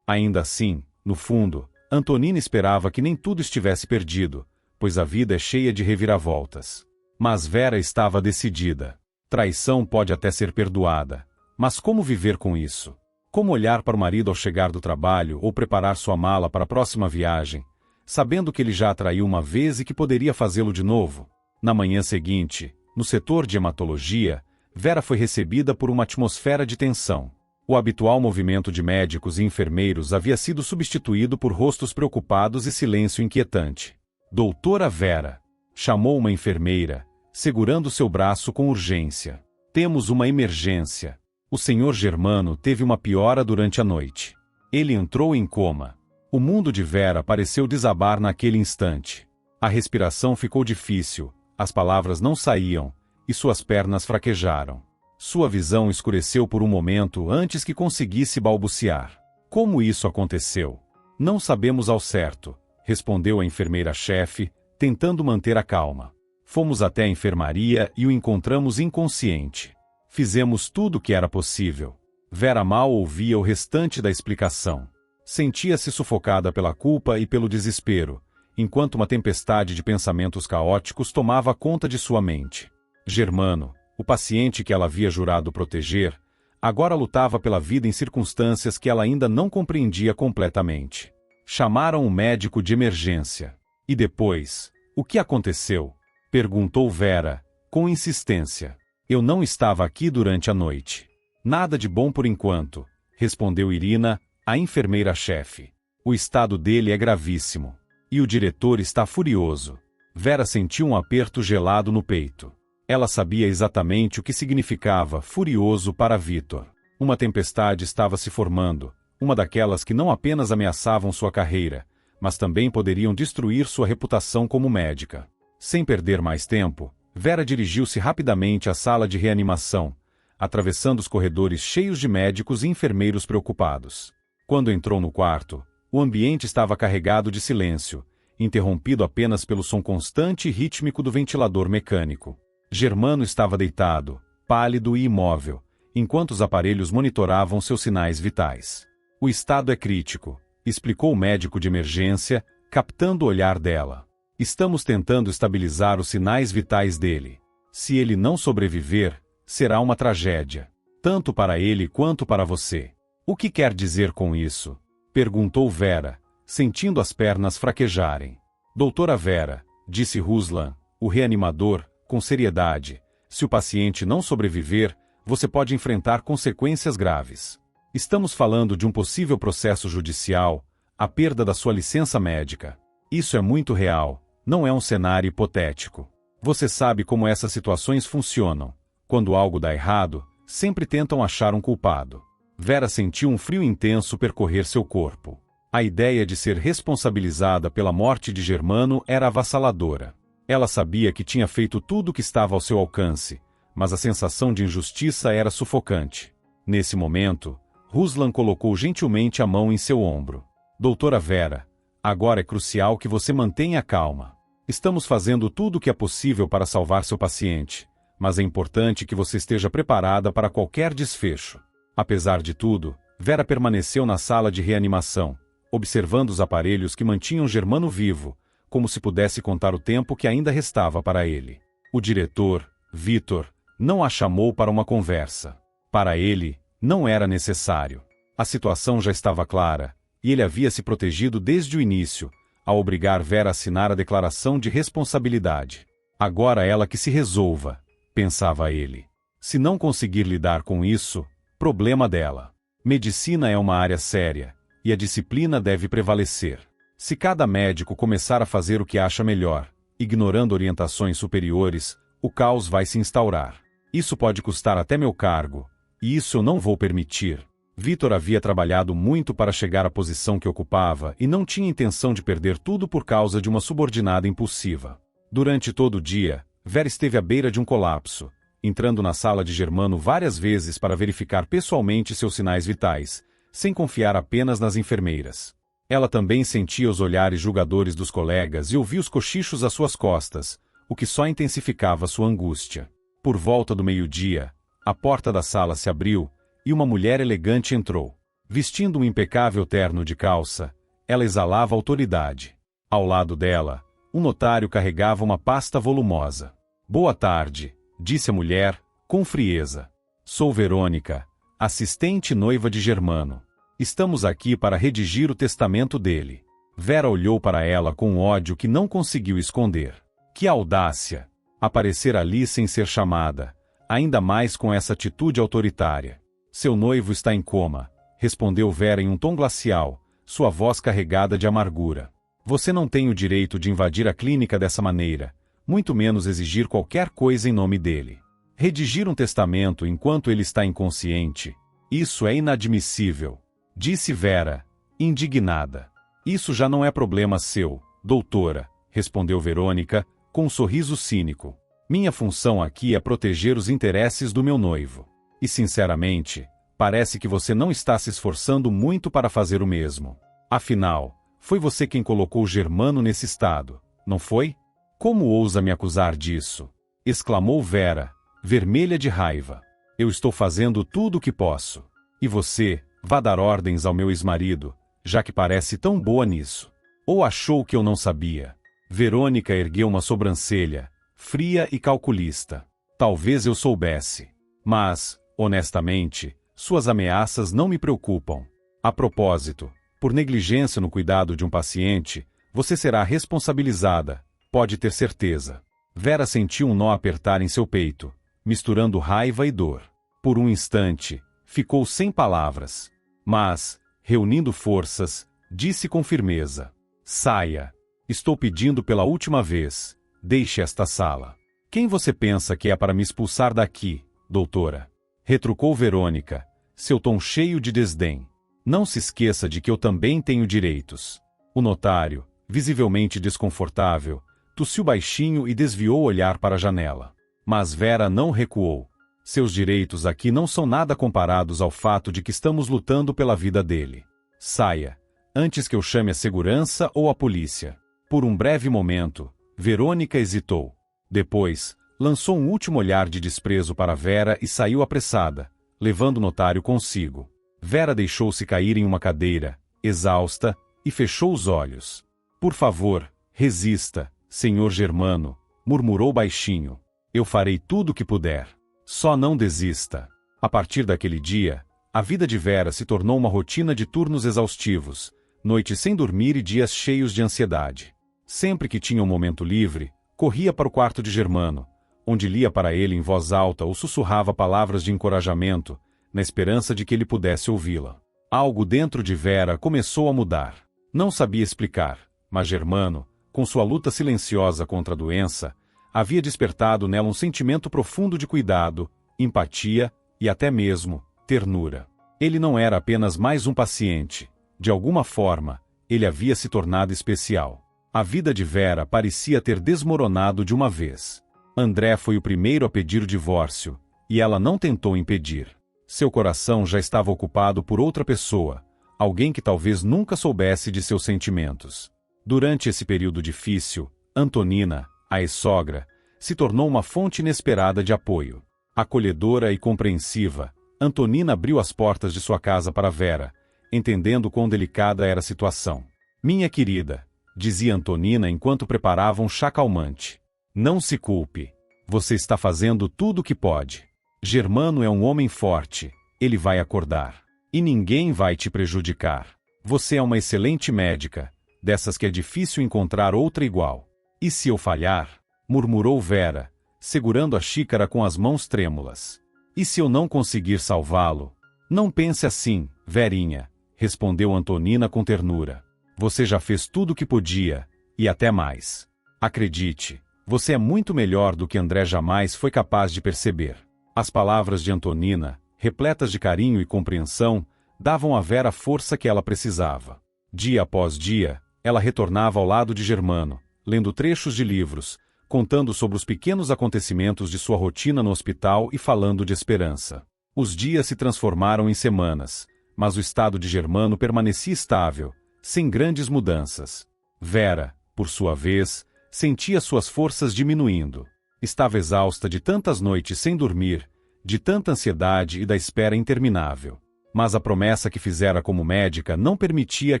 Ainda assim, no fundo, Antonina esperava que nem tudo estivesse perdido, pois a vida é cheia de reviravoltas. Mas Vera estava decidida. Traição pode até ser perdoada, mas como viver com isso? Como olhar para o marido ao chegar do trabalho ou preparar sua mala para a próxima viagem, sabendo que ele já a traiu uma vez e que poderia fazê-lo de novo? Na manhã seguinte, no setor de hematologia, Vera foi recebida por uma atmosfera de tensão. O habitual movimento de médicos e enfermeiros havia sido substituído por rostos preocupados e silêncio inquietante. Doutora Vera, chamou uma enfermeira, segurando seu braço com urgência. Temos uma emergência. O senhor Germano teve uma piora durante a noite. Ele entrou em coma. O mundo de Vera pareceu desabar naquele instante. A respiração ficou difícil, as palavras não saíam, e suas pernas fraquejaram. Sua visão escureceu por um momento antes que conseguisse balbuciar. Como isso aconteceu? Não sabemos ao certo, respondeu a enfermeira-chefe, tentando manter a calma. Fomos até a enfermaria e o encontramos inconsciente. Fizemos tudo o que era possível. Vera mal ouvia o restante da explicação. Sentia-se sufocada pela culpa e pelo desespero, enquanto uma tempestade de pensamentos caóticos tomava conta de sua mente. Germano, o paciente que ela havia jurado proteger, agora lutava pela vida em circunstâncias que ela ainda não compreendia completamente. Chamaram um médico de emergência. E depois, o que aconteceu? Perguntou Vera, com insistência. Eu não estava aqui durante a noite. Nada de bom por enquanto, respondeu Irina, a enfermeira-chefe. O estado dele é gravíssimo. E o diretor está furioso. Vera sentiu um aperto gelado no peito. Ela sabia exatamente o que significava furioso para Vitor. Uma tempestade estava se formando, uma daquelas que não apenas ameaçavam sua carreira, mas também poderiam destruir sua reputação como médica. Sem perder mais tempo, Vera dirigiu-se rapidamente à sala de reanimação, atravessando os corredores cheios de médicos e enfermeiros preocupados. Quando entrou no quarto, o ambiente estava carregado de silêncio, interrompido apenas pelo som constante e rítmico do ventilador mecânico. Germano estava deitado, pálido e imóvel, enquanto os aparelhos monitoravam seus sinais vitais. O estado é crítico, explicou o médico de emergência, captando o olhar dela. Estamos tentando estabilizar os sinais vitais dele. Se ele não sobreviver, será uma tragédia, tanto para ele quanto para você. O que quer dizer com isso? Perguntou Vera, sentindo as pernas fraquejarem. Doutora Vera, disse Ruslan, o reanimador, com seriedade, se o paciente não sobreviver, você pode enfrentar consequências graves. Estamos falando de um possível processo judicial, a perda da sua licença médica. Isso é muito real, não é um cenário hipotético. Você sabe como essas situações funcionam. Quando algo dá errado, sempre tentam achar um culpado. Vera sentiu um frio intenso percorrer seu corpo. A ideia de ser responsabilizada pela morte de Germano era avassaladora. Ela sabia que tinha feito tudo o que estava ao seu alcance, mas a sensação de injustiça era sufocante. Nesse momento, Ruslan colocou gentilmente a mão em seu ombro. Doutora Vera, agora é crucial que você mantenha a calma. Estamos fazendo tudo o que é possível para salvar seu paciente, mas é importante que você esteja preparada para qualquer desfecho. Apesar de tudo, Vera permaneceu na sala de reanimação, observando os aparelhos que mantinham Germano vivo, como se pudesse contar o tempo que ainda restava para ele. O diretor, Vitor, não a chamou para uma conversa. Para ele, não era necessário. A situação já estava clara, e ele havia se protegido desde o início, ao obrigar Vera a assinar a declaração de responsabilidade. Agora ela que se resolva, pensava ele. Se não conseguir lidar com isso, problema dela. Medicina é uma área séria, e a disciplina deve prevalecer. Se cada médico começar a fazer o que acha melhor, ignorando orientações superiores, o caos vai se instaurar. Isso pode custar até meu cargo, e isso eu não vou permitir. Vitor havia trabalhado muito para chegar à posição que ocupava e não tinha intenção de perder tudo por causa de uma subordinada impulsiva. Durante todo o dia, Vera esteve à beira de um colapso, entrando na sala de Germano várias vezes para verificar pessoalmente seus sinais vitais, sem confiar apenas nas enfermeiras. Ela também sentia os olhares julgadores dos colegas e ouvia os cochichos às suas costas, o que só intensificava sua angústia. Por volta do meio-dia, a porta da sala se abriu e uma mulher elegante entrou. Vestindo um impecável terno de calça, ela exalava autoridade. Ao lado dela, um notário carregava uma pasta volumosa. "Boa tarde", disse a mulher, com frieza. "Sou Verônica, assistente e noiva de Germano. Estamos aqui para redigir o testamento dele." Vera olhou para ela com ódio que não conseguiu esconder. Que audácia! Aparecer ali sem ser chamada, ainda mais com essa atitude autoritária. "Seu noivo está em coma", respondeu Vera em um tom glacial, sua voz carregada de amargura. "Você não tem o direito de invadir a clínica dessa maneira, muito menos exigir qualquer coisa em nome dele. Redigir um testamento enquanto ele está inconsciente, isso é inadmissível", disse Vera, indignada. "Isso já não é problema seu, doutora", respondeu Verônica, com um sorriso cínico. "Minha função aqui é proteger os interesses do meu noivo. E sinceramente, parece que você não está se esforçando muito para fazer o mesmo. Afinal, foi você quem colocou Germano nesse estado, não foi? Como ousa me acusar disso?" exclamou Vera, vermelha de raiva. "Eu estou fazendo tudo o que posso. E você, vá dar ordens ao meu ex-marido, já que parece tão boa nisso. Ou achou que eu não sabia?" Verônica ergueu uma sobrancelha, fria e calculista. "Talvez eu soubesse. Mas, honestamente, suas ameaças não me preocupam. A propósito, por negligência no cuidado de um paciente, você será responsabilizada, pode ter certeza." Vera sentiu um nó apertar em seu peito, misturando raiva e dor. Por um instante, ficou sem palavras. Mas, reunindo forças, disse com firmeza: "Saia. Estou pedindo pela última vez. Deixe esta sala." "Quem você pensa que é para me expulsar daqui, doutora?" retrucou Verônica, seu tom cheio de desdém. "Não se esqueça de que eu também tenho direitos." O notário, visivelmente desconfortável, tossiu baixinho e desviou o olhar para a janela. Mas Vera não recuou. "Seus direitos aqui não são nada comparados ao fato de que estamos lutando pela vida dele. Saia, antes que eu chame a segurança ou a polícia." Por um breve momento, Verônica hesitou. Depois, lançou um último olhar de desprezo para Vera e saiu apressada, levando o notário consigo. Vera deixou-se cair em uma cadeira, exausta, e fechou os olhos. "Por favor, resista, senhor Germano", murmurou baixinho. "Eu farei tudo o que puder. Só não desista." A partir daquele dia, a vida de Vera se tornou uma rotina de turnos exaustivos, noites sem dormir e dias cheios de ansiedade. Sempre que tinha um momento livre, corria para o quarto de Germano, onde lia para ele em voz alta ou sussurrava palavras de encorajamento, na esperança de que ele pudesse ouvi-la. Algo dentro de Vera começou a mudar. Não sabia explicar, mas Germano, com sua luta silenciosa contra a doença, havia despertado nela um sentimento profundo de cuidado, empatia e até mesmo ternura. Ele não era apenas mais um paciente. De alguma forma, ele havia se tornado especial. A vida de Vera parecia ter desmoronado de uma vez. André foi o primeiro a pedir o divórcio, e ela não tentou impedir. Seu coração já estava ocupado por outra pessoa, alguém que talvez nunca soubesse de seus sentimentos. Durante esse período difícil, Antonina, a ex-sogra, se tornou uma fonte inesperada de apoio. Acolhedora e compreensiva, Antonina abriu as portas de sua casa para Vera, entendendo quão delicada era a situação. "Minha querida", dizia Antonina enquanto preparava um chá calmante, "não se culpe. Você está fazendo tudo o que pode. Germano é um homem forte, ele vai acordar. E ninguém vai te prejudicar. Você é uma excelente médica, dessas que é difícil encontrar outra igual. E se eu falhar?", murmurou Vera, segurando a xícara com as mãos trêmulas. "E se eu não conseguir salvá-lo?" "Não pense assim, Verinha", respondeu Antonina com ternura. "Você já fez tudo o que podia, e até mais. Acredite, você é muito melhor do que André jamais foi capaz de perceber." As palavras de Antonina, repletas de carinho e compreensão, davam a Vera a força que ela precisava. Dia após dia, ela retornava ao lado de Germano, lendo trechos de livros, contando sobre os pequenos acontecimentos de sua rotina no hospital e falando de esperança. Os dias se transformaram em semanas, mas o estado de Germano permanecia estável, sem grandes mudanças. Vera, por sua vez, sentia suas forças diminuindo. Estava exausta de tantas noites sem dormir, de tanta ansiedade e da espera interminável. Mas a promessa que fizera como médica não permitia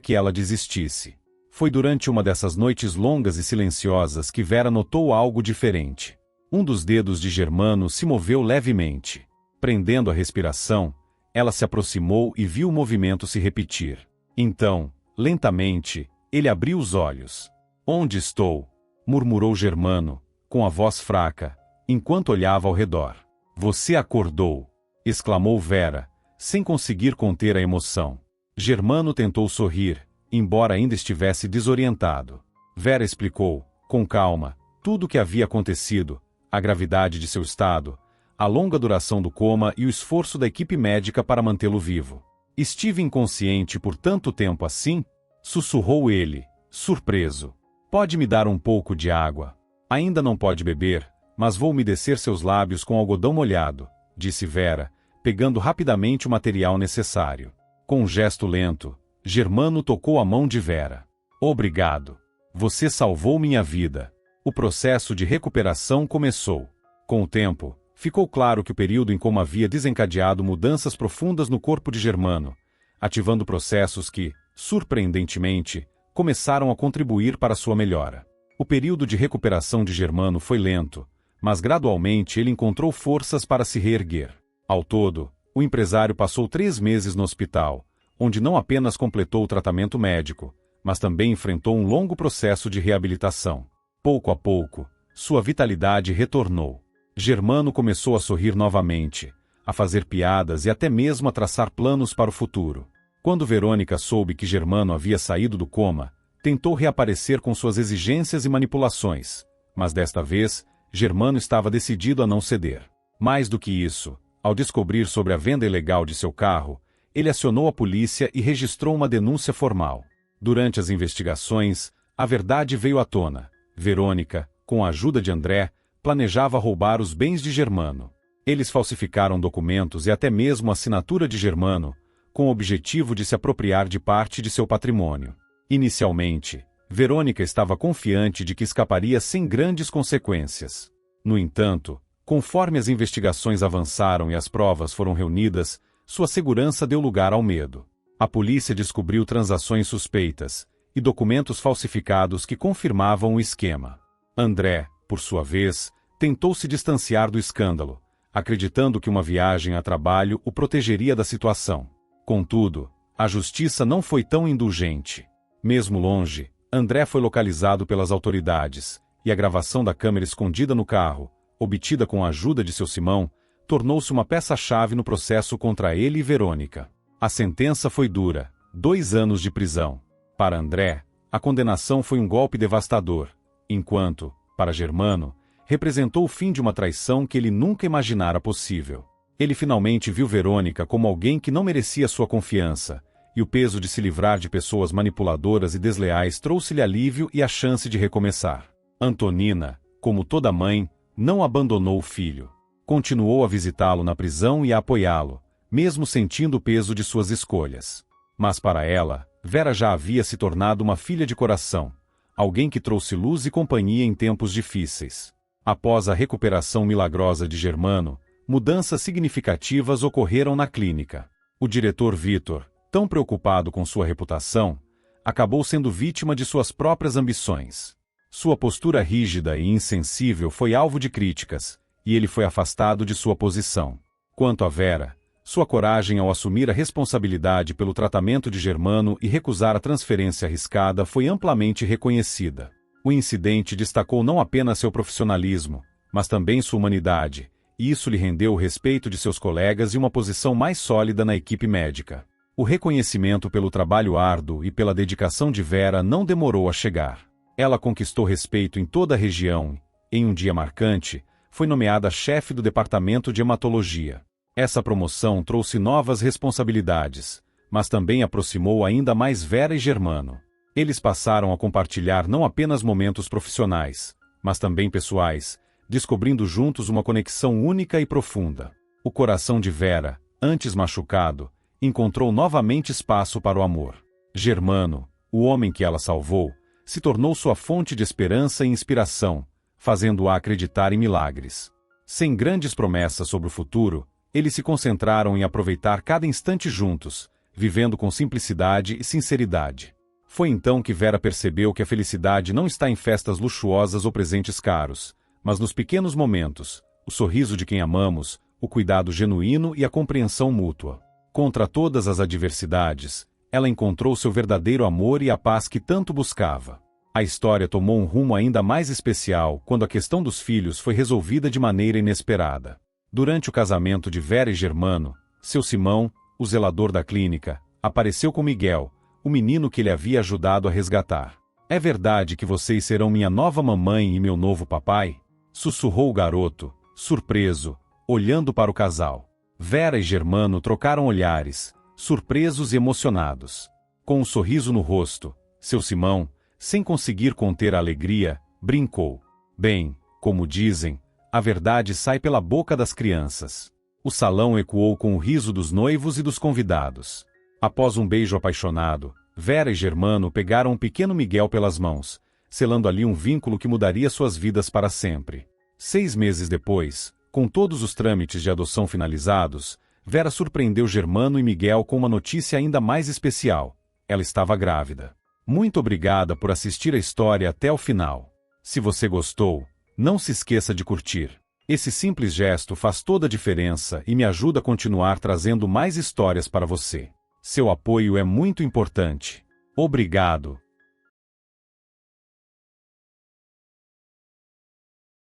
que ela desistisse. Foi durante uma dessas noites longas e silenciosas que Vera notou algo diferente. Um dos dedos de Germano se moveu levemente. Prendendo a respiração, ela se aproximou e viu o movimento se repetir. Então, lentamente, ele abriu os olhos. "Onde estou?", murmurou Germano, com a voz fraca, enquanto olhava ao redor. "Você acordou!", exclamou Vera, sem conseguir conter a emoção. Germano tentou sorrir, embora ainda estivesse desorientado. Vera explicou, com calma, tudo o que havia acontecido, a gravidade de seu estado, a longa duração do coma e o esforço da equipe médica para mantê-lo vivo. "Estive inconsciente por tanto tempo assim?", sussurrou ele, surpreso. "Pode me dar um pouco de água?" "Ainda não pode beber, mas vou umedecer seus lábios com algodão molhado", disse Vera, pegando rapidamente o material necessário. Com um gesto lento, Germano tocou a mão de Vera. "Obrigado. Você salvou minha vida." O processo de recuperação começou. Com o tempo, ficou claro que o período em coma havia desencadeado mudanças profundas no corpo de Germano, ativando processos que, surpreendentemente, começaram a contribuir para sua melhora. O período de recuperação de Germano foi lento, mas gradualmente ele encontrou forças para se reerguer. Ao todo, o empresário passou 3 meses no hospital, onde não apenas completou o tratamento médico, mas também enfrentou um longo processo de reabilitação. Pouco a pouco, sua vitalidade retornou. Germano começou a sorrir novamente, a fazer piadas e até mesmo a traçar planos para o futuro. Quando Verônica soube que Germano havia saído do coma, tentou reaparecer com suas exigências e manipulações, mas desta vez, Germano estava decidido a não ceder. Mais do que isso, ao descobrir sobre a venda ilegal de seu carro, ele acionou a polícia e registrou uma denúncia formal. Durante as investigações, a verdade veio à tona. Verônica, com a ajuda de André, planejava roubar os bens de Germano. Eles falsificaram documentos e até mesmo a assinatura de Germano, com o objetivo de se apropriar de parte de seu patrimônio. Inicialmente, Verônica estava confiante de que escaparia sem grandes consequências. No entanto, conforme as investigações avançaram e as provas foram reunidas, sua segurança deu lugar ao medo. A polícia descobriu transações suspeitas e documentos falsificados que confirmavam o esquema. André, por sua vez, tentou se distanciar do escândalo, acreditando que uma viagem a trabalho o protegeria da situação. Contudo, a justiça não foi tão indulgente. Mesmo longe, André foi localizado pelas autoridades, e a gravação da câmera escondida no carro, obtida com a ajuda de seu Simão, tornou-se uma peça-chave no processo contra ele e Verônica. A sentença foi dura, 2 anos de prisão. Para André, a condenação foi um golpe devastador, enquanto, para Germano, representou o fim de uma traição que ele nunca imaginara possível. Ele finalmente viu Verônica como alguém que não merecia sua confiança, e o peso de se livrar de pessoas manipuladoras e desleais trouxe-lhe alívio e a chance de recomeçar. Antonina, como toda mãe, não abandonou o filho. Continuou a visitá-lo na prisão e a apoiá-lo, mesmo sentindo o peso de suas escolhas. Mas para ela, Vera já havia se tornado uma filha de coração, alguém que trouxe luz e companhia em tempos difíceis. Após a recuperação milagrosa de Germano, mudanças significativas ocorreram na clínica. O diretor Vitor, tão preocupado com sua reputação, acabou sendo vítima de suas próprias ambições. Sua postura rígida e insensível foi alvo de críticas, e ele foi afastado de sua posição. Quanto a Vera, sua coragem ao assumir a responsabilidade pelo tratamento de Germano e recusar a transferência arriscada foi amplamente reconhecida. O incidente destacou não apenas seu profissionalismo, mas também sua humanidade, e isso lhe rendeu o respeito de seus colegas e uma posição mais sólida na equipe médica. O reconhecimento pelo trabalho árduo e pela dedicação de Vera não demorou a chegar. Ela conquistou respeito em toda a região e, em um dia marcante, foi nomeada chefe do departamento de hematologia. Essa promoção trouxe novas responsabilidades, mas também aproximou ainda mais Vera e Germano. Eles passaram a compartilhar não apenas momentos profissionais, mas também pessoais, descobrindo juntos uma conexão única e profunda. O coração de Vera, antes machucado, encontrou novamente espaço para o amor. Germano, o homem que ela salvou, se tornou sua fonte de esperança e inspiração, fazendo-a acreditar em milagres. Sem grandes promessas sobre o futuro, eles se concentraram em aproveitar cada instante juntos, vivendo com simplicidade e sinceridade. Foi então que Vera percebeu que a felicidade não está em festas luxuosas ou presentes caros, mas nos pequenos momentos, o sorriso de quem amamos, o cuidado genuíno e a compreensão mútua. Contra todas as adversidades, ela encontrou seu verdadeiro amor e a paz que tanto buscava. A história tomou um rumo ainda mais especial quando a questão dos filhos foi resolvida de maneira inesperada. Durante o casamento de Vera e Germano, seu Simão, o zelador da clínica, apareceu com Miguel, o menino que ele havia ajudado a resgatar. "É verdade que vocês serão minha nova mamãe e meu novo papai?" sussurrou o garoto, surpreso, olhando para o casal. Vera e Germano trocaram olhares, surpresos e emocionados. Com um sorriso no rosto, seu Simão, sem conseguir conter a alegria, brincou. "Bem, como dizem, a verdade sai pela boca das crianças." O salão ecoou com o riso dos noivos e dos convidados. Após um beijo apaixonado, Vera e Germano pegaram o pequeno Miguel pelas mãos, selando ali um vínculo que mudaria suas vidas para sempre. 6 meses depois, com todos os trâmites de adoção finalizados, Vera surpreendeu Germano e Miguel com uma notícia ainda mais especial. Ela estava grávida. Muito obrigada por assistir a história até o final. Se você gostou, não se esqueça de curtir. Esse simples gesto faz toda a diferença e me ajuda a continuar trazendo mais histórias para você. Seu apoio é muito importante. Obrigado.